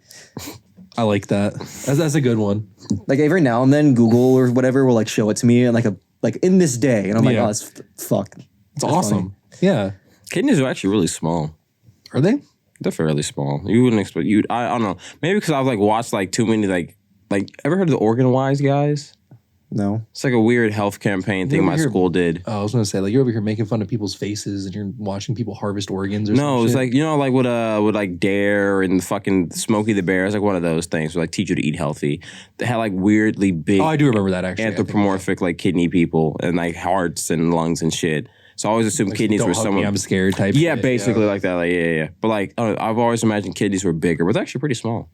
I like that. That's a good one. Like every now and then, Google or whatever will like show it to me and like in this day, and I'm like, Yeah. oh, that's fuck. It's awesome. Yeah. Kidneys are actually really small. Are they? They're fairly small. You wouldn't expect I don't know. Maybe because I've like watched like too many like ever heard of the Organ Wise guys? No. It's like a weird health campaign thing ever my hear- school did. I was gonna say, like, you're over here making fun of people's faces and you're watching people harvest organs or something. No, it's like like with like Dare and fucking Smokey the Bear. It's like one of those things where like teach you to eat healthy. They had like weirdly big Oh, I do remember that actually. anthropomorphic like kidney people and like hearts and lungs and shit. So I always assumed kidneys Don't were hug someone. me, I'm scared type. Yeah, shit, basically like that. Like yeah. But like I've always imagined kidneys were bigger, but they're actually pretty small.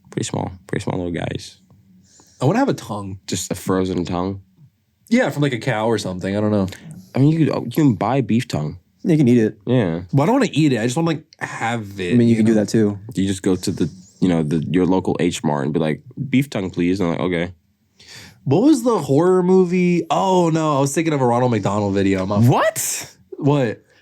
Pretty small little guys. I want to have a tongue. Just a frozen tongue. Yeah, from like a cow or something. I don't know. I mean, you can buy beef tongue. You can eat it. Yeah, Well, I don't want to eat it. I just want to like have it. I mean, you can do that too. you just go to the your local H Mart and be like, beef tongue, please. And I'm like, okay. What was the horror movie? Oh no, I was thinking of a Ronald McDonald video. What?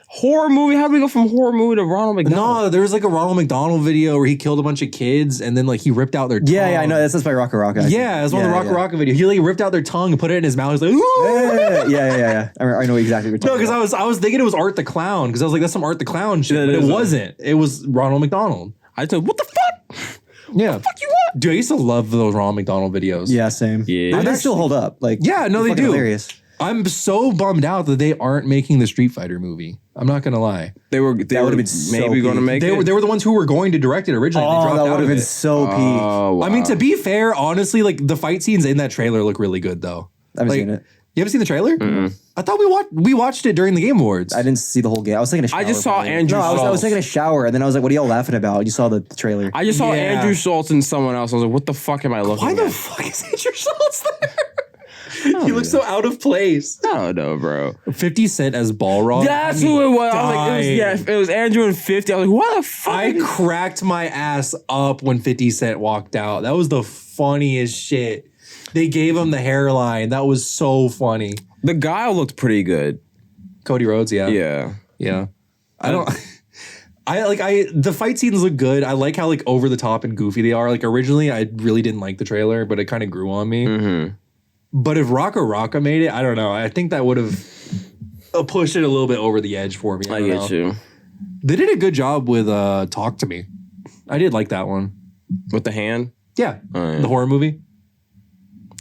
Horror movie? How do we go from horror movie to Ronald McDonald? No, there was like a Ronald McDonald video where he killed a bunch of kids and then like he ripped out their tongue. Yeah, I know. That's by Rocka Rocka. Yeah, it's one of the Rocka Rocka video. He like ripped out their tongue and put it in his mouth. He's like, ooh. Yeah. I know exactly what you're No, talking because I was thinking it was Art the Clown because I was like, that's some Art the Clown shit, Yeah, but it it is. wasn't. It was Ronald McDonald. I said, what the fuck? Yeah. Fuck you what? Dude, I used to love those Ronald McDonald videos. Yeah, same. Yeah. They still hold up. Like, Yeah, no, they're they fucking do. Hilarious. I'm so bummed out that they aren't making the Street Fighter movie. I'm not gonna lie. They were would've been so maybe going to peak. make They it. were the ones who were going to direct it originally. They Oh, dropped that out would have of been it. so peak. Oh, wow. I mean, to be fair, honestly, like the fight scenes in that trailer look really good though. I haven't Like, seen it. You haven't seen the trailer? I thought we watched it during the Game Awards. I didn't see the whole game. I was taking a shower. I just saw probably. Andrew No, I was Schultz. taking a shower, and then I was like, "What are y'all laughing about?" You saw the trailer. I just saw Yeah. Andrew Schultz and someone else. I was like, what the fuck am I looking Why at? the fuck is Andrew Schultz there? He looks so out of place. I don't know, bro. 50 Cent as Balrog. That's who it was. I was like, it was Andrew and 50. I was like, what the fuck? I cracked my ass up when 50 Cent walked out. That was the funniest shit. They gave him the hairline. That was so funny. The guy looked pretty good. Cody Rhodes, yeah. Yeah. I don't the fight scenes look good. I like how like over the top and goofy they are. Like originally I really didn't like the trailer, but it kind of grew on me. Mm-hmm. But if Rocka Rocka made it, I don't know. I think that would have pushed it a little bit over the edge for me. I don't get know. you. They did a good job with Talk to Me. I did like that one. With the hand? Yeah. Oh, yeah. The horror movie.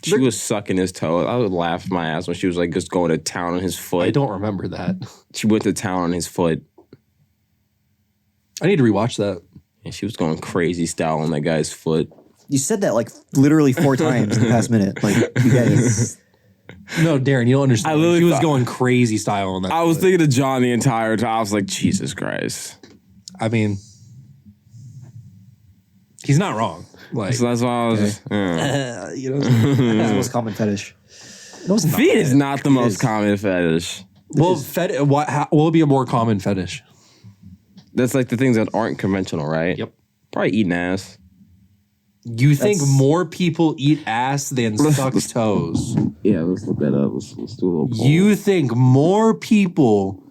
She was sucking his toe. I would laugh my ass when she was like just going to town on his foot. I don't remember that. She went to town on his foot. I need to rewatch that. And she was going crazy style on that guy's foot. You said that like literally 4 times in the past minute. Like, you guys. No, Darren, you don't understand. I literally She was thought- going crazy style on that. I was thinking of John the entire time. I was like, Jesus Christ. I mean, he's not wrong. Like, So that's why I was just, you know, That's the most common fetish. no, it's not. Feet is not the most common fetish. Well, what would be a more common fetish? That's like the things that aren't conventional, right? Yep. Probably eating ass. You think more people eat ass than suck toes? Yeah, let's look that up. Let's do a little poll. You think more people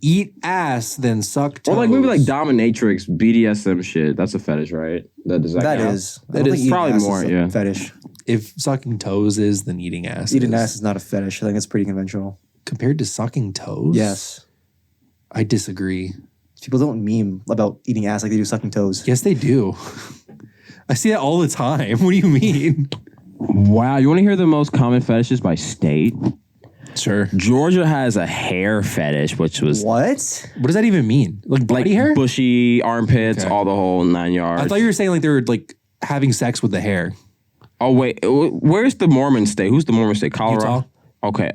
eat ass than suck toes? Or like maybe like dominatrix, BDSM shit. That's a fetish, right? That does that That count? is. I That don't is think eating probably ass more, is a yeah. fetish. If sucking toes is, then eating ass. Eating is. ass is not a fetish. I think it's pretty conventional. Compared to sucking toes? Yes. I disagree. People don't meme about eating ass like they do sucking toes. Yes, they do. I see that all the time. What do you mean? Wow, you want to hear the most common fetishes by state? Sure. Georgia has a hair fetish, which was What? What does that even mean? Like body hair? bushy armpits, Okay. all the whole 9 yards. I thought you were saying like they were like having sex with the hair. Oh wait, where's the Mormon state? Who's the Mormon state? Colorado. Utah. Okay.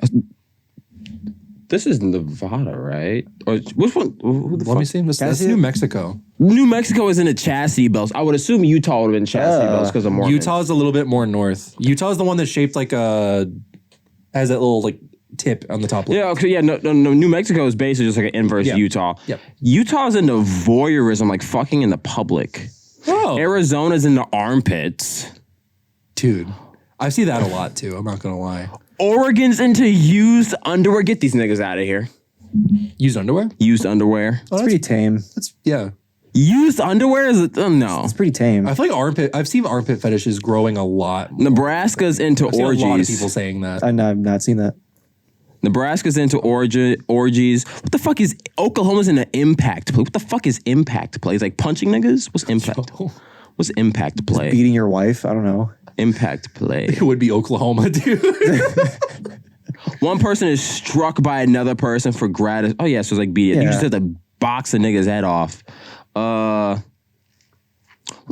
This is Nevada, right? Or which one? Who the Let fuck? me see. That's see New it? Mexico. New Mexico is in the chastity belts. I would assume Utah would have been chastity belts because of Mormon. Utah is a little bit more north. Utah is the one that's shaped like a has that little like tip on the top. Yeah, okay, yeah. No. New Mexico is basically just like an inverse Yeah. Utah. Yep. Utah's into voyeurism, like fucking in the public. Oh, Arizona's into armpits. dude, I see that a lot too. I'm not gonna lie. Oregon's into used underwear. Get these niggas out of here. Used underwear? Used underwear. It's pretty tame. That's yeah. Used underwear is no. It's pretty tame. I feel like I've seen armpit fetishes growing a lot. Nebraska's into I've seen orgies. a lot of people saying that. I've not seen that. Nebraska's into orgies. What the fuck is Oklahoma's into impact play? What the fuck is impact play? It's like punching niggas? What's impact? What's impact play? Beating your wife? I don't know. Impact play. It would be Oklahoma, dude. One person is struck by another person for gratis. Oh yeah, so it's like beat it. You Yeah. just have to box a nigga's head off. What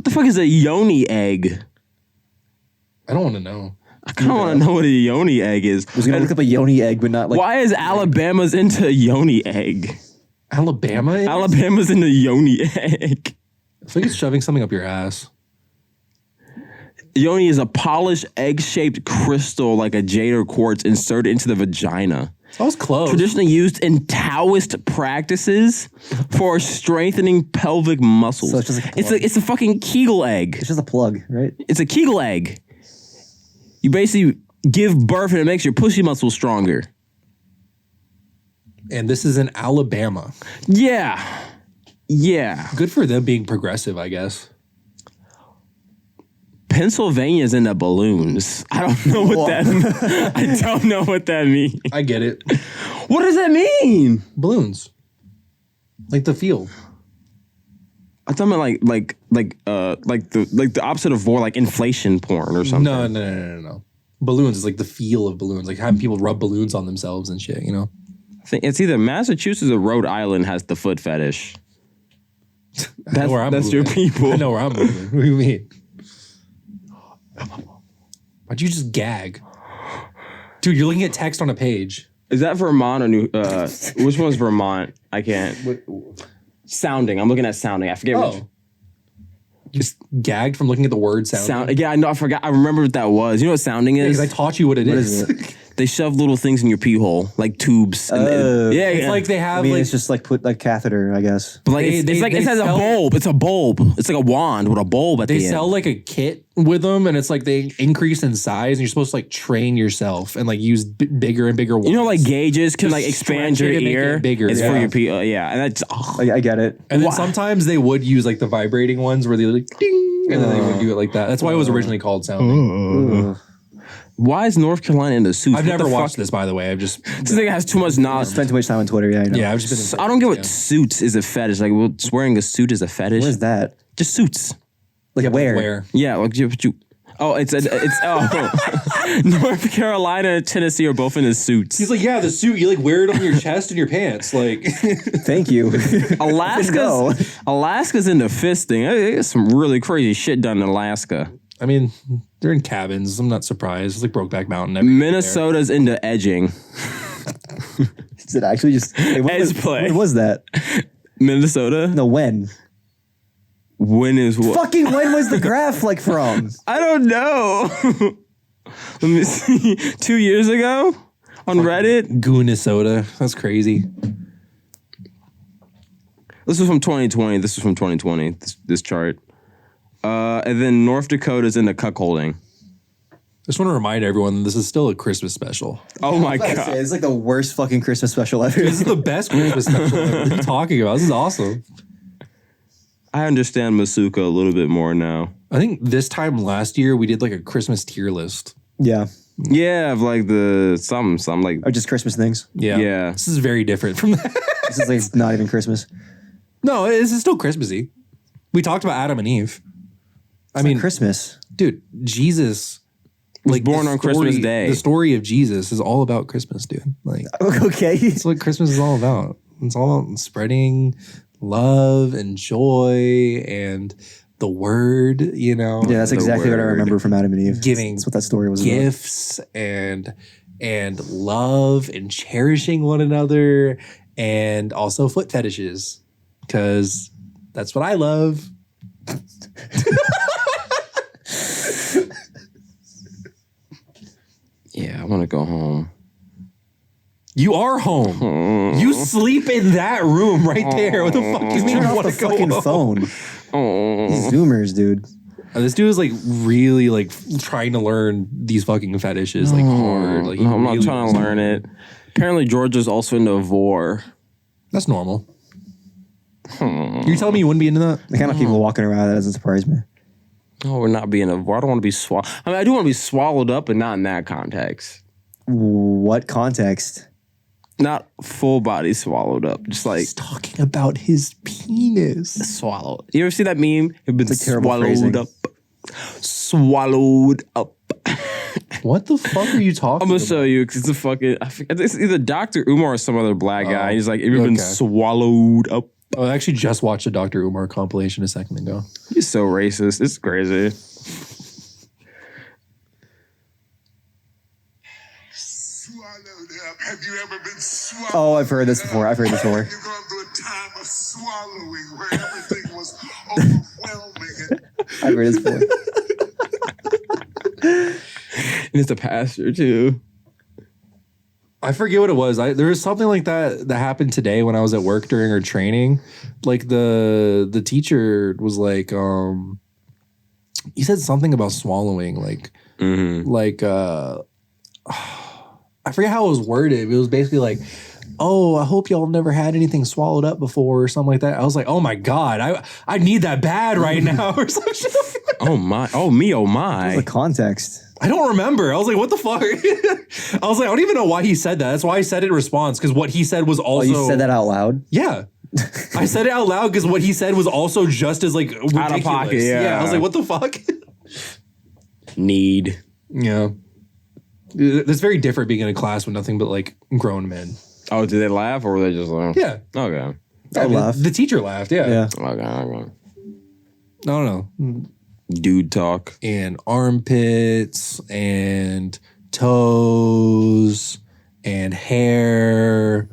the fuck is a yoni egg? I don't want to know. I kind of want to know what a yoni egg is. I was gonna look up a yoni egg, but not like. Why is Alabama's into yoni egg? Alabama? is? Alabama's into yoni egg. I think it's shoving something up your ass. Yoni is a polished egg-shaped crystal like a jade or quartz inserted into the vagina. That was close. Traditionally used in Taoist practices for strengthening pelvic muscles. So it's just like a it's a fucking Kegel egg. It's just a plug, right? It's a Kegel egg. You basically give birth and it makes your pussy muscles stronger. And this is in Alabama. Yeah. Yeah. Good for them being progressive, I guess. Pennsylvania's into balloons. I don't know what that I don't know what that means. I get it. What does that mean? Balloons. Like the field. I thought like the opposite of war, like inflation porn or something. No. Balloons is like the feel of balloons. Like having people rub balloons on themselves and shit, you know? I think it's either Massachusetts or Rhode Island has the foot fetish. I know where I'm That's your moving. people. I know where I'm moving. What do you mean? Why'd you just gag? Dude, you're looking at text on a page. Is that Vermont or New? Which one's Vermont? I can't. Sounding. I'm looking at sounding. I forget which. Oh. Just gagged from looking at the word sound. Sound. Yeah, I know. I forgot. I remember what that was. You know what sounding is? Because I taught you what it is. They shove little things in your pee hole, like tubes. Yeah, It's like they have I mean, like it's just like put like catheter, I guess. but like they- it's they- like they it has a sell- bulb. It's a bulb. It's like a wand with a bulb at they the end. sell like a kit with them, and it's like they increase in size, and you're supposed to like train yourself and like use bigger and bigger ones. You know, like gauges can Just like expand stretch your it and make ear. it bigger, It's for yeah. your pee. Yeah, and that's I get it. and then Why? sometimes they would use like the vibrating ones where they like ding, and then they would do it like that. That's why it was originally called sounding. Ugh. why is North Carolina into suits? I've What never the watched fuck? this, by the way. I've just This nigga has too much knowledge. Spent too much time on Twitter. Yeah, I know. I've just been. I don't get what suits is a fetish. Like, well, wearing a suit is a fetish. What is that? Just suits. Like where? Where? Yeah, like you. Oh, it's North Carolina and Tennessee are both in the suits. He's like, yeah, the suit. You like wear it on your chest and your pants, like. Thank you. Go. Alaska's into fisting. There's some really crazy shit done in Alaska. I mean, they're in cabins. I'm not surprised. It's like Brokeback Mountain. everything Minnesota's into edging. Is it actually just hey, Edge play. When was that? Minnesota? No, when? When is what? Fucking when was the graph like from? I don't know. Let me see. 2 years ago on Reddit. there. Minnesota. That's crazy. This was from 2020. This chart. And then North Dakota's into cuckolding. Just want to remind everyone this is still a Christmas special. Oh my god. It's like the worst fucking Christmas special ever. This is the best Christmas special ever. What are you talking about? This is awesome. I understand Masuka a little bit more now. I think this time last year we did like a Christmas tier list. Yeah. Yeah, of like the some like Or just Christmas things. Yeah. Yeah. This is very different from that. This is like not even Christmas. No, this is still Christmassy. We talked about Adam and Eve. I mean, Christmas. dude, Jesus Was like born the on Christmas story- Day. The story of Jesus is all about Christmas, dude. Like Okay. that's what Christmas is all about. It's all about spreading love and joy and the word, you know. Yeah, that's The exactly what I word. remember from Adam and Eve. Giving That's what that story was about. gifts and love and cherishing one another and also foot fetishes because that's what I love. Yeah, I want to go home. You are home. You sleep in that room right there. What the fuck do you mean Turn you off want the to go fucking home? phone. These Zoomers, dude. This dude is like really like trying to learn these fucking fetishes like hard. Like he No, I'm not really trying wants to learn it. Apparently, Georgia's also into vor. That's normal. You're telling me you wouldn't be into that? The kind of people walking around, that doesn't surprise me. Oh, we're not being a vor. I don't want to be swallowed. I mean, I do want to be swallowed up, but not in that context. What context? Not full body swallowed up. Just like He's talking about his penis. swallowed. You ever see that meme? It's been like terrible swallowed phrasing. up. Swallowed up. What the fuck are you talking I'm gonna about? show you because it's a fucking. I forget, it's either Dr. Umar or some other black guy. He's like, have you been okay. swallowed up? Oh, I actually just watched a Dr. Umar compilation a second ago. He's so racist. It's crazy. Swallowed up. Have you ever been swallowed? Oh, I've heard this before. I've heard this before. You're going through a time of swallowing where everything was overwhelming. I've heard this before. And it's a pastor too. I forget what it was. There was something like that happened today when I was at work during our training. Like the teacher was like, he said something about swallowing, I forget how it was worded. It was basically like, oh, I hope y'all have never had anything swallowed up before or something like that. I was like, oh my God, I need that bad right now or some shit. Oh my. Oh me. Oh The my. context. I don't remember. I was like, what the fuck? I was like, I don't even know why he said that. That's why I said it in response, because what he said was Oh, also. you said that out loud? Yeah. I said it out loud because what he said was also just as like ridiculous. Out of pocket, yeah. I was like, what the fuck? Need. Yeah. It's very different being in a class with nothing but like grown men. Oh, did they laugh or were they just like? Yeah. Okay. I laugh. The teacher laughed. Yeah. Yeah. Okay. I don't know. Dude talk. And armpits and toes and hair.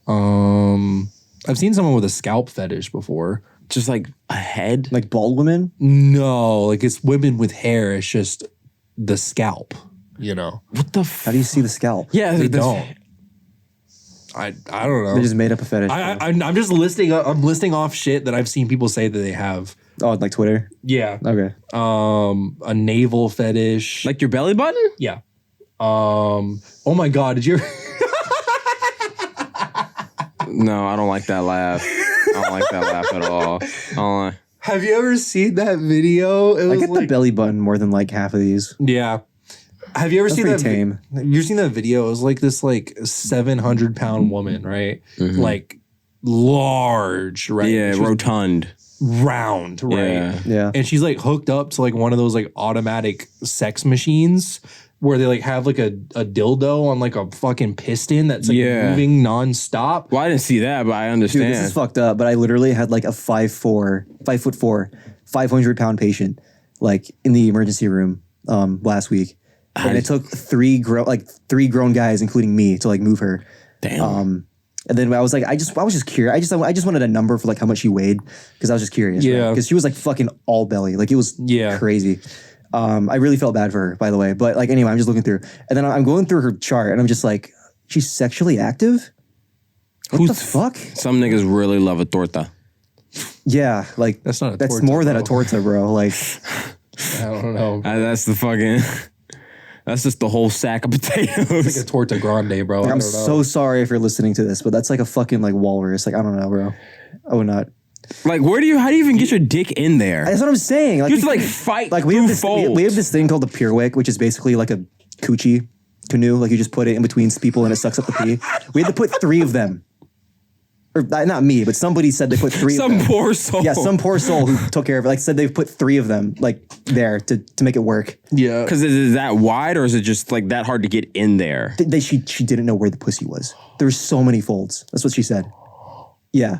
I've seen someone with a scalp fetish before. Just like a head. Like bald women? No, like it's women with hair. It's just the scalp, you know. What the? How do you see the scalp? Yeah, They that's- don't. I don't know. They just made up a fetish. I'm just listing. I'm listing off shit that I've seen people say that they have. Oh, like Twitter? Yeah. Okay. A navel fetish. Like your belly button? Yeah. Oh my God. Did you? No, I don't like that laugh. I don't like that laugh at all. I don't like. Have you ever seen that video? It I was get the belly button more than like half of these. Yeah. Have you ever That's seen that? pretty tame. You've seen that video? It was like this 700-pound woman, right? Like large, right? Yeah, She was rotund. round, right? Yeah. Yeah. And she's like hooked up to like one of those like automatic sex machines where they like have like a dildo on like a fucking piston that's like Yeah. moving nonstop. Well, I didn't see that, but I Dude, understand. this is fucked up, but I literally had like a 5'4", 500-pound patient like in the emergency room last week. And it took three grown guys, including me, to like move her. Damn. And then I was like, I was just curious. I just wanted a number for like how much she weighed because I was just curious. Yeah. Because she was like fucking all belly. Like it was crazy. I really felt bad for her, by the way. But like anyway, I'm just looking through. And then I'm going through her chart and I'm just like, she's sexually active? What the fuck? Some niggas really love a torta. Yeah, like That's not a that's torta, more than a bro. torta, bro. Like I don't know. That's the fucking. That's just the whole sack of potatoes. Like a torta grande, bro. I I'm don't know. so sorry if you're listening to this, but that's like a fucking like walrus. Like I don't know, bro. I would not. Like, how do you even get your dick in there? That's what I'm saying. Like, You just we- like fight like we through have this folds. we have this thing called the Pyrwick, which is basically like a coochie canoe. Like you just put it in between people and it sucks up the pee. We had to put 3 of them. or not me, but somebody said they put 3 of them. Some poor soul. Yeah, some poor soul who took care of it. Like said they've put 3 of them like there to make it work. Yeah. Because is that wide or is it just like that hard to get in there? She didn't know where the pussy was. There were so many folds. That's what she said. Yeah.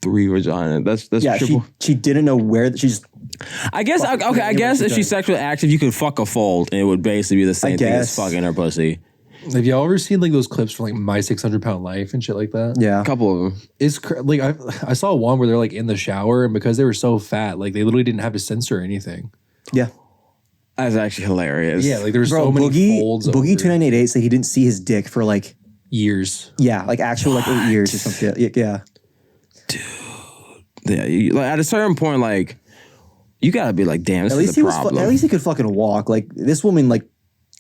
3 vagina. That's Yeah, triple. she didn't know where she just I guess I guess if she's sexually active, you could fuck a fold and it would basically be the same thing as fucking her pussy. Have y'all ever seen like those clips from like My 600 Pound Life and shit like that? yeah. A couple of them. It's like I saw one where they're like in the shower and because they were so fat, like they literally didn't have to censor anything. Yeah. That's actually hilarious. Yeah, like there's Bro, so many folds. Boogie over 2988 said he didn't see his dick for like years. like actual like 8 years or some shit. Yeah. Yeah, like at a certain point, like you gotta be like, damn, this At is least the he was problem. at least he could fucking walk. Like this woman like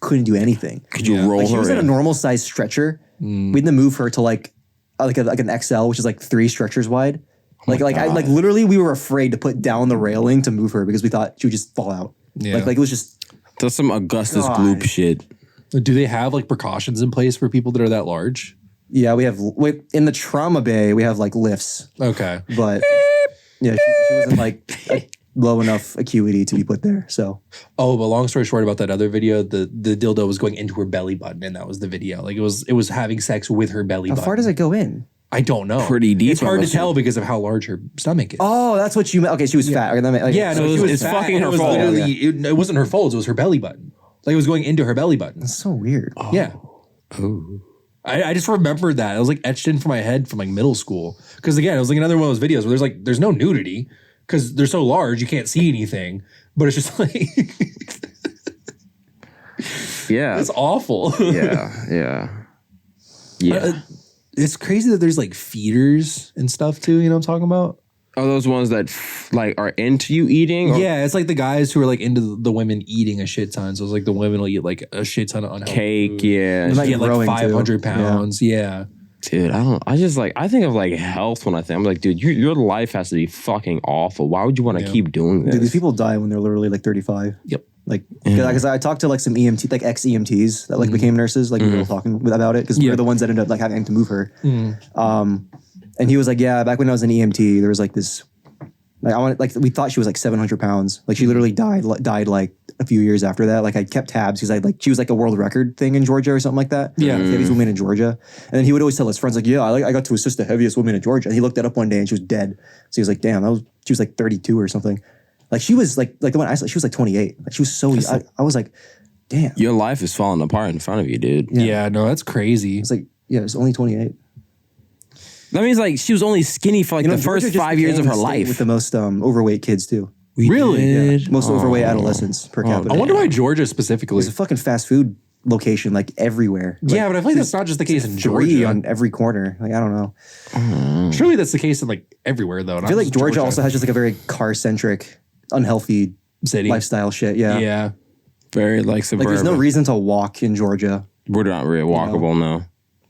couldn't do anything. Could you roll Like she her was in a in? normal size stretcher. We had to move her to like an XL, which is like 3 stretchers wide. Like literally we were afraid to put down the railing to move her because we thought she would just fall out. Yeah. Like it was just That's some Augustus Gloop shit. Do they have like precautions in place for people that are that large? yeah. We have in the trauma bay we have like lifts, Okay. but yeah, she wasn't like low enough acuity to be put there. So Oh, but long story short about that other video, the dildo was going into her belly button, and that was the video. Like it was having sex with her belly how button. far does it go in? I don't know. Pretty deep, It's hard to I'm tell because of how large her stomach is. Oh, that's what you meant. Okay, she was fat. Okay, that meant, like, yeah, no, So she was it's fat, fucking and her it was folds. literally- It wasn't her folds. It was her belly button. Like it was going into her belly button. That's so weird. Yeah. I just remembered that. It was like etched in from my head from like middle school. Because again, it was like another one of those videos where there's no nudity because they're so large you can't see anything. But it's just like Yeah. it's awful. Yeah. It's crazy that there's like feeders and stuff too. You know what I'm talking about? Are those ones that like are into you eating? Or Yeah, it's like the guys who are like into the women eating a shit ton. So it's like the women will eat like a shit ton of unhealthy cake, food. yeah. They might Get like growing, too. 500 pounds. Yeah. Dude, I think of like health when I think. I'm like, dude, your life has to be fucking awful. Why would you want to keep doing this? Dude, these people die when they're literally like 35. Yep. Like, because I talked to like some EMT, like ex EMTs that like became nurses. Like we were all talking about it because we were the ones that ended up like having to move her. And he was like, yeah, back when I was an EMT, there was like this. We thought she was like 700 pounds. Like she literally died like a few years after that. Like I kept tabs because she was like a world record thing in Georgia or something like that. Yeah. The heaviest woman in Georgia. And then he would always tell his friends like, yeah, I got to assist the heaviest woman in Georgia. And he looked that up one day and she was dead. So he was like, damn, she was like 32 or something. Like she was like the one I saw, she was like 28. Like she was so, I was like, damn. Your life is falling apart in front of you, dude. Yeah, no, that's crazy. It's like, yeah, it's only 28. That means like she was only skinny for like the Georgia first just 5 years of became her the state life. with the most overweight kids too. Really? Yeah. Most overweight adolescents per capita. I wonder why Georgia specifically. There's a fucking fast food location like everywhere. Like, Yeah, but I feel like that's not just the case in 3 Georgia. on every corner. Like I don't know. Surely that's the case in like everywhere though. I feel like Georgia also has just like a very car centric, unhealthy city lifestyle shit. Yeah. Yeah. Very like Like suburban. there's no reason to walk in Georgia. We're not really walkable, no.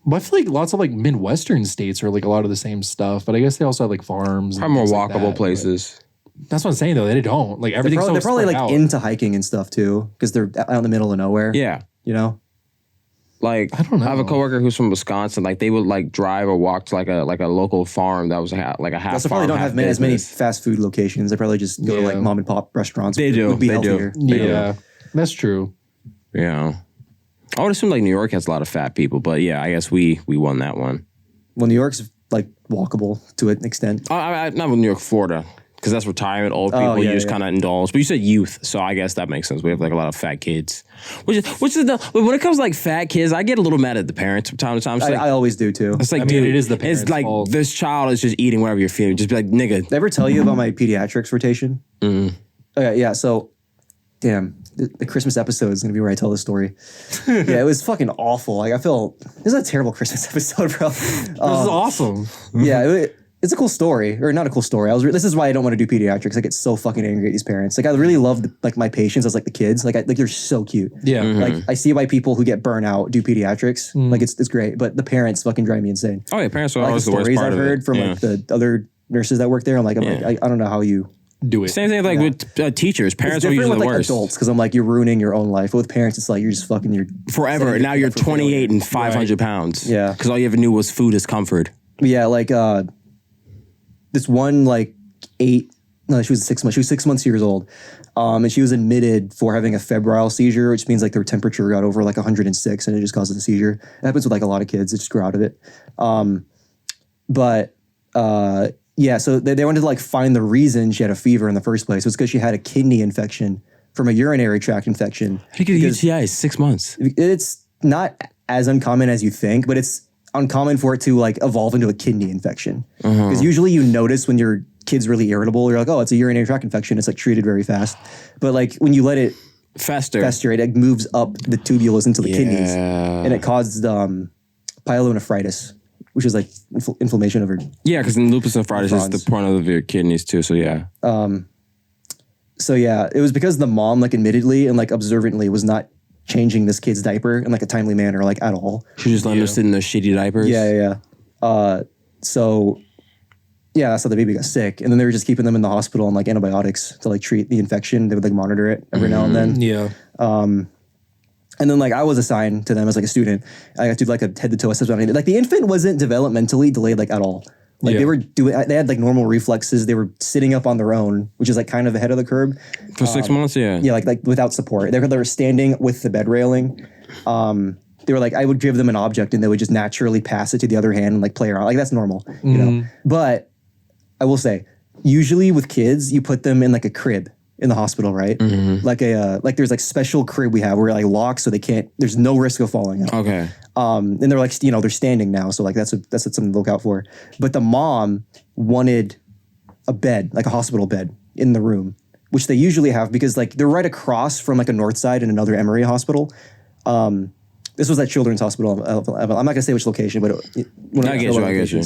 But I feel like lots of like Midwestern states are like a lot of the same stuff, but I guess they also have like farms. and Probably more things like walkable that, places. but That's what I'm saying though. They don't like They're everything's probably, so they're probably spread like out. into hiking and stuff too, because they're out in the middle of nowhere. Yeah. You know? Like I don't know. I have a coworker who's from Wisconsin. Like they would like drive or walk to like a local farm that was like a half. They also probably farm, don't half have as many business. fast food locations. They probably just go to like Yeah. mom and pop restaurants. They do. Would be They do. healthier. Yeah, that's true. Yeah. I would assume like New York has a lot of fat people, but yeah, I guess we won that one. Well, New York's like walkable to an extent. Not with New York, Florida, because that's retirement, old people. yeah, You just yeah. kind of indulge. But you said youth, so I guess that makes sense. We have like a lot of fat kids, which is when it comes to like fat kids, I get a little mad at the parents from time to time. It's like, I always do too. it's like, I mean, dude, it is the It's parents' like fault. this child is just eating whatever you're feeding. Just be like, nigga. Did I ever tell you about my pediatrics rotation? Okay, yeah. So, damn, the Christmas episode is gonna be where I tell this story. Yeah, it was fucking awful. Like I feel this is a terrible Christmas episode, bro. This is awesome. Yeah, it's a cool story, or not a cool story. This is why I don't want to do pediatrics. I get so fucking angry at these parents. Like I really love like my patients as like the kids. Like they're so cute. Yeah. Like I see why people who get burnout do pediatrics. Like it's great, but the parents fucking drive me insane. Oh yeah, parents are Like the always the worst stories part I've of heard it. from Yeah. like the other nurses that work there. I'm like, I don't know how you do it. Same thing like with teachers. It's Parents are different usually with the like worst. adults because I'm like you're ruining your own life. But with parents, it's like you're just fucking your Forever. setting Now your you're kid up for 28 failure. and 500 pounds. Yeah. Because all you ever knew was food is comfort. Yeah, like this one like she was 6 months. She was 6 months years old, and she was admitted for having a febrile seizure, which means like their temperature got over like 106, and it just causes a seizure. It happens with like a lot of kids. They just grow out of it. Yeah, so they wanted to like find the reason she had a fever in the first place. It was because she had a kidney infection from a urinary tract infection. How do you get a UTI? 6 months. It's not as uncommon as you think, but it's uncommon for it to like evolve into a kidney infection. Because usually you notice when your kid's really irritable, you're like, oh, it's a urinary tract infection. It's like treated very fast. But like when you let it Fester, it like, moves up the tubules into the kidneys, and it caused pyelonephritis, which is like inflammation of her. Yeah, because lupus nephritis is the point of your kidneys too. So yeah. So yeah, it was because the mom like admittedly and like observantly was not changing this kid's diaper in like a timely manner, like at all. She just let her sit in those shitty diapers. Yeah. So yeah, that's how the baby got sick. And then they were just keeping them in the hospital on like antibiotics to like treat the infection. They would like monitor it every now and then. Yeah. And then like I was assigned to them as like a student. I got to do like a head to toe assessment. Like the infant wasn't developmentally delayed like at all. Like they had like normal reflexes. They were sitting up on their own, which is like kind of ahead of the curb. For 6 months, yeah. Yeah, like without support. They were standing with the bed railing. They were like, I would give them an object and they would just naturally pass it to the other hand and like play around. Like that's normal, you know. But I will say, usually with kids, you put them in like a crib in the hospital, right? Like there's like special crib we have where it like locks so they can't. There's no risk of falling out. Okay. And they're like, they're standing now, so like that's something to look out for. But the mom wanted a bed, like a hospital bed, in the room, which they usually have because like they're right across from like a North Side and another Emory hospital. This was at Children's Hospital. I'm not gonna say which location, but I get you.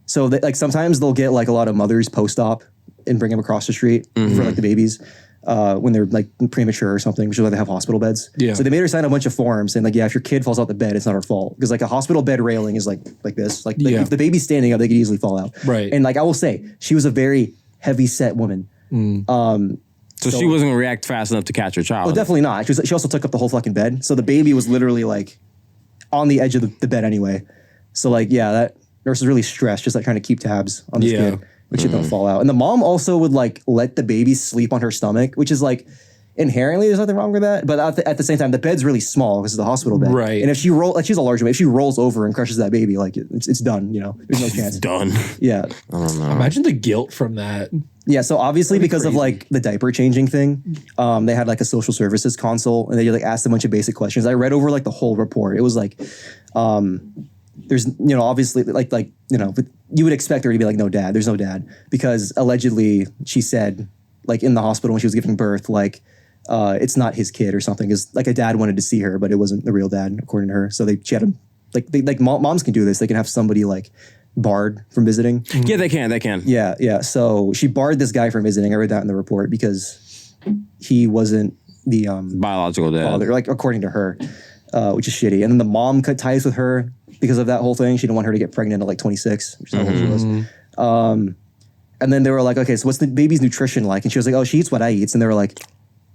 So they, like sometimes they'll get like a lot of mothers post-op and bring them across the street for like the babies when they're like premature or something, which is why they have hospital beds. Yeah. So they made her sign a bunch of forms saying like, yeah, if your kid falls out the bed, it's not her fault. Because like a hospital bed railing is like this. Like if the baby's standing up, they could easily fall out. Right. And like I will say, she was a very heavy set woman. So she wasn't gonna react fast enough to catch her child. Well, definitely not. She also took up the whole fucking bed. So the baby was literally like on the edge of the bed anyway. So like, yeah, that nurse was really stressed, just like trying to keep tabs on this kid, which it don't fall out. And the mom also would like let the baby sleep on her stomach, which is like inherently there's nothing wrong with that. But at the same time, the bed's really small because it's a hospital bed. Right. And if she she's a large woman. If she rolls over and crushes that baby, like it's done. You know, there's no chance. Done. Yeah. Imagine the guilt from that. Yeah, so obviously because of like the diaper changing thing, they had like a social services consult and they like asked a bunch of basic questions. I read over like the whole report. It was like, there's, obviously like, but you would expect her to be like, no dad, there's no dad. Because allegedly she said like in the hospital when she was giving birth, like it's not his kid or something. Is like a dad wanted to see her, but it wasn't the real dad according to her. So she had moms can do this. They can have somebody like barred from visiting. Yeah, they can. Yeah. So she barred this guy from visiting. I read that in the report because he wasn't the biological dad, father, like according to her, which is shitty. And then the mom cut ties with her because of that whole thing. She didn't want her to get pregnant at like 26, which is how old she was. And then they were like, okay, so what's the baby's nutrition like? And she was like, oh, she eats what I eat. And they were like,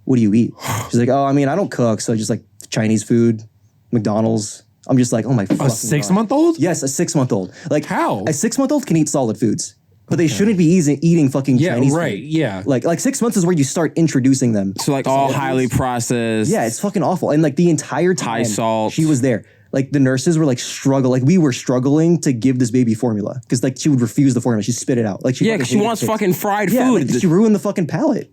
what do you eat? She's like, oh, I mean, I don't cook, so just like Chinese food, McDonald's. I'm just like, oh my fucking A 6-month-old? Yes, a 6-month-old. Like how? A 6-month-old can eat solid foods, but they shouldn't be eating fucking Chinese food. Yeah. Like 6 months is where you start introducing them. So like all highly processed. Yeah, it's fucking awful. And like the entire time high salt. she was there, like the nurses were like we were struggling to give this baby formula because like she would refuse the formula. She'd spit it out. Like because she wants fucking fried food. Like, she ruined the fucking palate.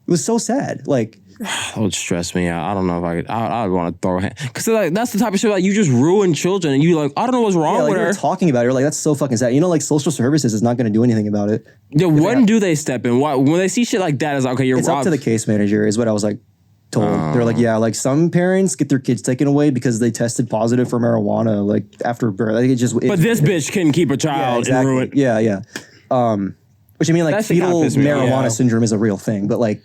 It was so sad. Like that would stress me out. I don't know if I could. I'd want to throw a hand because like that's the type of shit like you just ruin children and you like I don't know what's wrong like, with her. Talking about it, like that's so fucking sad. Like social services is not going to do anything about it. Yeah, when do they step in? When they see shit like that, it's like okay, you're. It's up to the case manager, is what I was like told. They're like, yeah, like some parents get their kids taken away because they tested positive for marijuana like after birth. I think but this bitch can keep a child and ruin. Yeah. Which I mean, like that's fetal marijuana syndrome is a real thing, but like.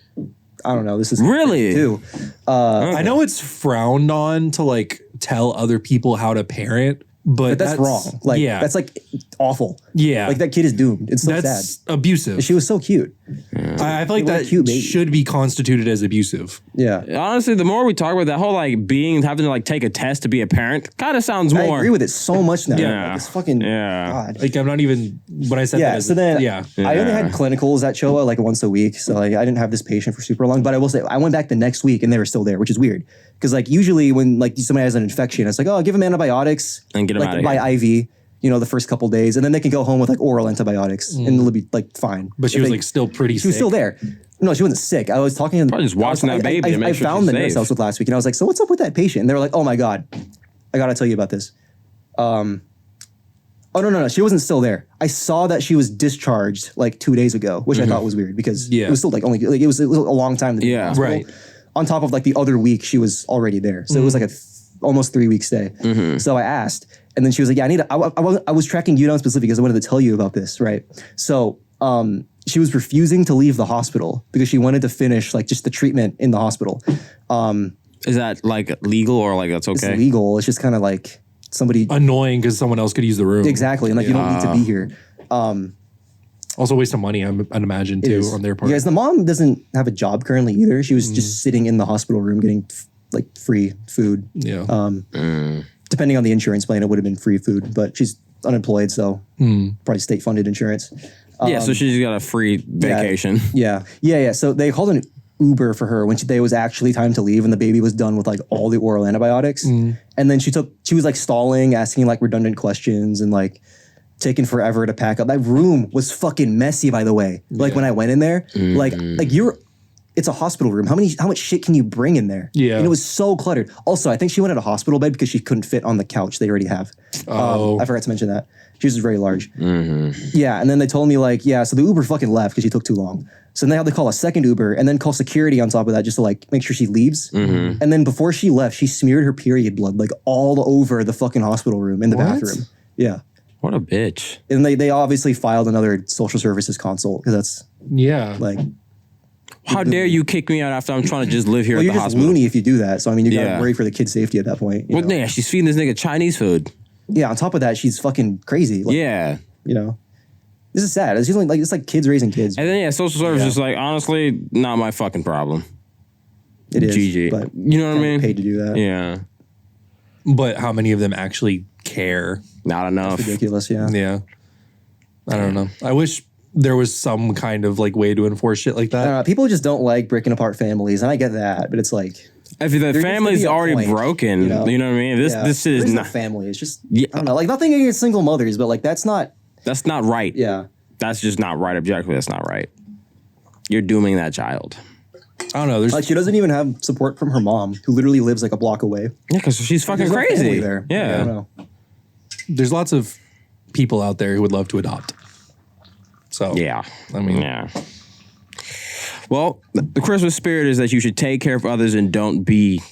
I don't know. This is really too. I know it's frowned on to like tell other people how to parent But that's wrong. Like, yeah, that's like awful. Yeah. Like that kid is doomed. It's so that's sad. abusive. She was so cute. I feel like What a that cute baby. should be constituted as abusive. Yeah. Honestly, the more we talk about that whole like having to like take a test to be a parent, kind of sounds I more. agree with it so much now. Yeah. Like, it's fucking God. Like I'm not even when I said Yeah, that. as so then yeah. I only had clinicals at CHOA like once a week. So like I didn't have this patient for super long. But I will say I went back the next week and they were still there, which is weird. Because like usually when like somebody has an infection, it's like, oh, give them antibiotics And get 'em like, outta by here. IV, you know, the first couple days. And then they can go home with like oral antibiotics and it'll be like fine. But she If was they- like still pretty She was sick. still there. No, she wasn't sick. I was talking to Probably just watching that baby to make I sure found she's the nurse safe. I was with last week and I was like, so what's up with that patient? And they were like, oh my God, I gotta tell you about this. Oh no, she wasn't still there. I saw that she was discharged like 2 days ago, which I thought was weird because Yeah. it was still like only like it was a long time to be in the Yeah. hospital. Right. On top of like the other week, she was already there, so it was like almost 3 week stay. So I asked, and then she was like, "Yeah, I was tracking you down specifically because I wanted to tell you about this, right?" So she was refusing to leave the hospital because she wanted to finish like just the treatment in the hospital. Is that like legal or like that's It's okay? legal. It's just kind of like somebody Annoying because someone else could use the room. exactly, and like you don't need to be here. Also waste of money, I'd imagine too on their part. Because the mom doesn't have a job currently either. She was just sitting in the hospital room getting like free food. Yeah. Depending on the insurance plan, it would have been free food, but she's unemployed, so probably state funded insurance. Yeah, so she just got a free vacation. Yeah. So they called an Uber for her when they was actually time to leave and the baby was done with like all the oral antibiotics. And then she was like stalling, asking like redundant questions and like taking forever to pack up. That room was fucking messy, by the way. Like when I went in there, like it's a hospital room. How much shit can you bring in there? Yeah. And it was so cluttered. Also, I think she wanted a hospital bed because she couldn't fit on the couch they already have. I forgot to mention that. She was very large. Yeah, and then they told me like, yeah, so the Uber fucking left because she took too long. So then they had to call a second Uber and then call security on top of that just to like make sure she leaves. And then before she left, she smeared her period blood like all over the fucking hospital room in the bathroom. Yeah. What a bitch. And they obviously filed another social services consult because that's Yeah. like, How dare you kick me out after I'm trying to just live here well, at you're the just hospital? loony if you do that. So I mean, you gotta Yeah. worry for the kid's safety at that point. You Well, know? yeah, she's feeding this nigga Chinese food. Yeah. On top of that, she's fucking crazy. Like, Yeah. You know, this is sad. It's just like it's like kids raising kids. And then yeah, social service is like, honestly, not my fucking problem. It is. GG. But You know what I kinda mean? paid to do that. Yeah. But how many of them actually care? Not enough. Ridiculous. Yeah. Yeah. I don't know. I wish there was some kind of like way to enforce shit like I that. don't know, people just don't like breaking apart families, and I get that, but it's like If the needs to family's be a already point, broken, you know? you know what I mean? This yeah, this shit is there no not family. It's just Yeah. I don't know, like nothing against single mothers, but like that's not. that's not right. Yeah. That's just not right. Objectively, that's not right. You're dooming that child. I don't know. There's Like she doesn't even have support from her mom, who literally lives like a block away. Yeah, because she's fucking There's no crazy. family there. I Yeah. don't know. there's lots of people out there who would love to adopt. So Yeah. I mean, Yeah. Well, the Christmas spirit is that you should take care of others and don't be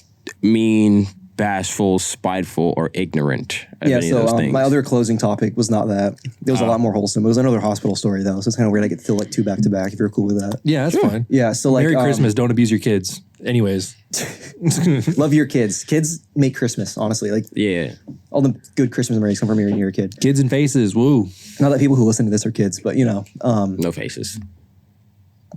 mean, bashful, spiteful, or ignorant of Yeah, any of so those things. my other closing topic was not that. It was a lot more wholesome. It was another hospital story though, so it's kind of weird I get to do like two back to back if you're cool with that. yeah, that's fine. Yeah, so like Merry Christmas. Don't abuse your kids. Anyways, love your kids. Kids make Christmas, honestly. Like yeah. all the good Christmas memories come from when you're a kid. kids and faces. Woo. Not that people who listen to this are kids, but you know. No faces.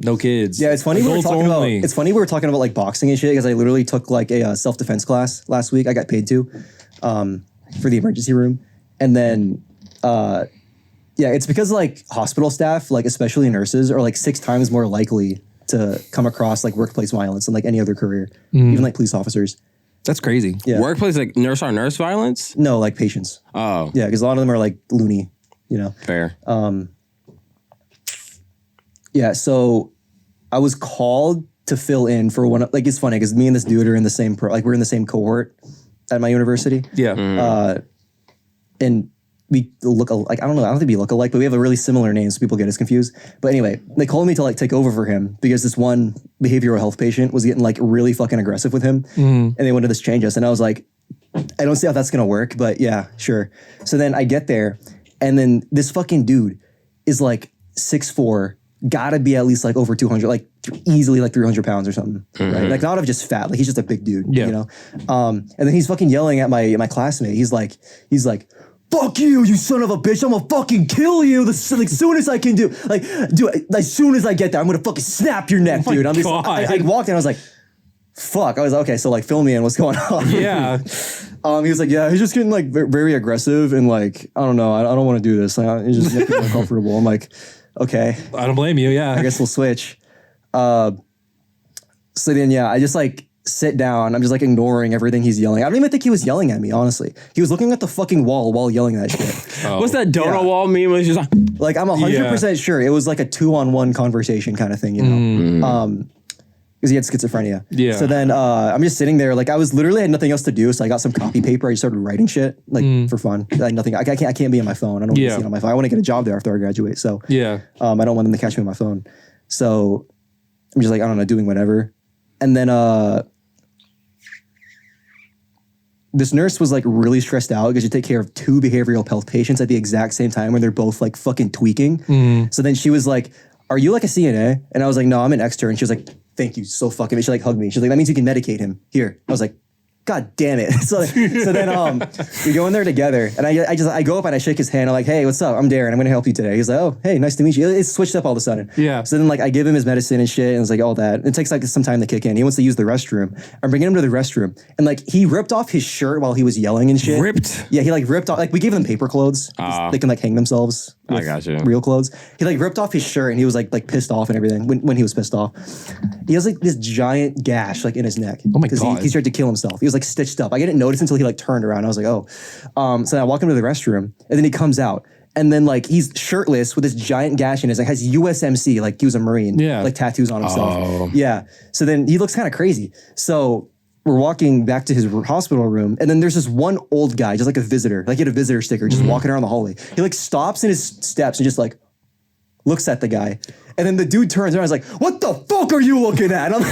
No kids. Yeah, it's funny we were Adults talking only. about. It's funny we were talking about like boxing and shit because I literally took like a self defense class last week. I got paid to for the emergency room, and then yeah, it's because like hospital staff, like especially nurses, are like 6 times more likely to come across like workplace violence than like any other career, even like police officers. That's crazy. Yeah, Workplace like nurse on nurse violence? no, like patients. Oh, Yeah, because a lot of them are like loony, you know. fair. Yeah, so I was called to fill in for one. Like it's funny because me and this dude are in the same we're in the same cohort at my university, Yeah. and we look like I don't know. I don't think we look alike, but we have a really similar name, so people get us confused. But anyway, they called me to like take over for him because this one behavioral health patient was getting like really fucking aggressive with him, and they wanted to change us. And I was like, I don't see how that's gonna work, but yeah, sure. So then I get there, and then this fucking dude is like 6'4", gotta be at least like over 200, like easily like 300 pounds or something, right? Like not of just fat, like he's just a big dude, you know? And then he's fucking yelling at my classmate. He's like, fuck you son of a bitch. I'm gonna fucking kill you like soon as I can do. Like, dude, as soon as I get there, I'm gonna fucking snap your neck, dude. I'm just, I walked in, I was like, fuck. I was like, okay, so like fill me in, what's going on? Yeah. He was like, yeah, he's just getting like very aggressive and like, I don't know, I don't want to do this. It's just making me uncomfortable. I'm like, okay. I don't blame you. Yeah. I guess we'll switch. So then, yeah, I just like sit down. I'm just like ignoring everything he's yelling. I don't even think he was yelling at me, honestly. He was looking at the fucking wall while yelling that shit. What's that donut wall meme? Was just like, I'm 100% sure it was like a 2-on-1 conversation kind of thing, you know? Because he had schizophrenia. Yeah. So then I'm just sitting there, like I was literally had nothing else to do, so I got some copy paper. I just started writing shit like for fun. Like nothing. I can't be on my phone. I don't want to see it on my phone. I want to get a job there after I graduate. So I don't want them to catch me on my phone. So I'm just like, I don't know, doing whatever. And then this nurse was like really stressed out because you take care of 2 behavioral health patients at the exact same time when they're both like fucking tweaking. So then she was like, are you like a CNA? And I was like, no, I'm an extern. And she was like, thank you so fucking much. She like hugged me. She's like, that means you can medicate him. Here. I was like, God damn it. So then we go in there together and I go up and I shake his hand. I'm like, hey, what's up? I'm Darren. I'm going to help you today. He's like, oh, hey, nice to meet you. It's switched up all of a sudden. Yeah. So then like I give him his medicine and shit and it's like all that. It takes like some time to kick in. He wants to use the restroom. I'm bringing him to the restroom and like he ripped off his shirt while he was yelling and shit. Ripped? Yeah, he like ripped off, like we gave them paper clothes. They can like hang themselves. I got you. Real clothes. He like ripped off his shirt and he was like pissed off and everything when he was pissed off. He has like this giant gash like in his neck. Oh my God. He started to kill himself. He was like stitched up. I didn't notice until he like turned around. I was like, oh. So then I walk him to the restroom and then he comes out and then like he's shirtless with this giant gash in his neck, has USMC, like he was a Marine, like tattoos on himself. Yeah. So then he looks kind of crazy. So we're walking back to his hospital room and then there's this one old guy, just like a visitor, like he had a visitor sticker, just walking around the hallway. He like stops in his steps and just like looks at the guy. And then the dude turns around and is like, what the fuck are you looking at? And I'm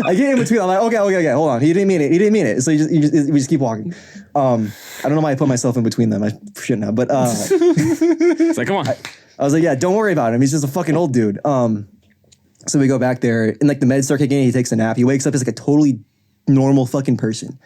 I get in between. I'm like, okay, hold on. He didn't mean it. So we just keep walking. I don't know why I put myself in between them. I shouldn't have, but it's like, come on. I was like, yeah, don't worry about him. He's just a fucking old dude. So we go back there and like the meds start kicking in. He takes a nap. He wakes up as like a totally normal fucking person.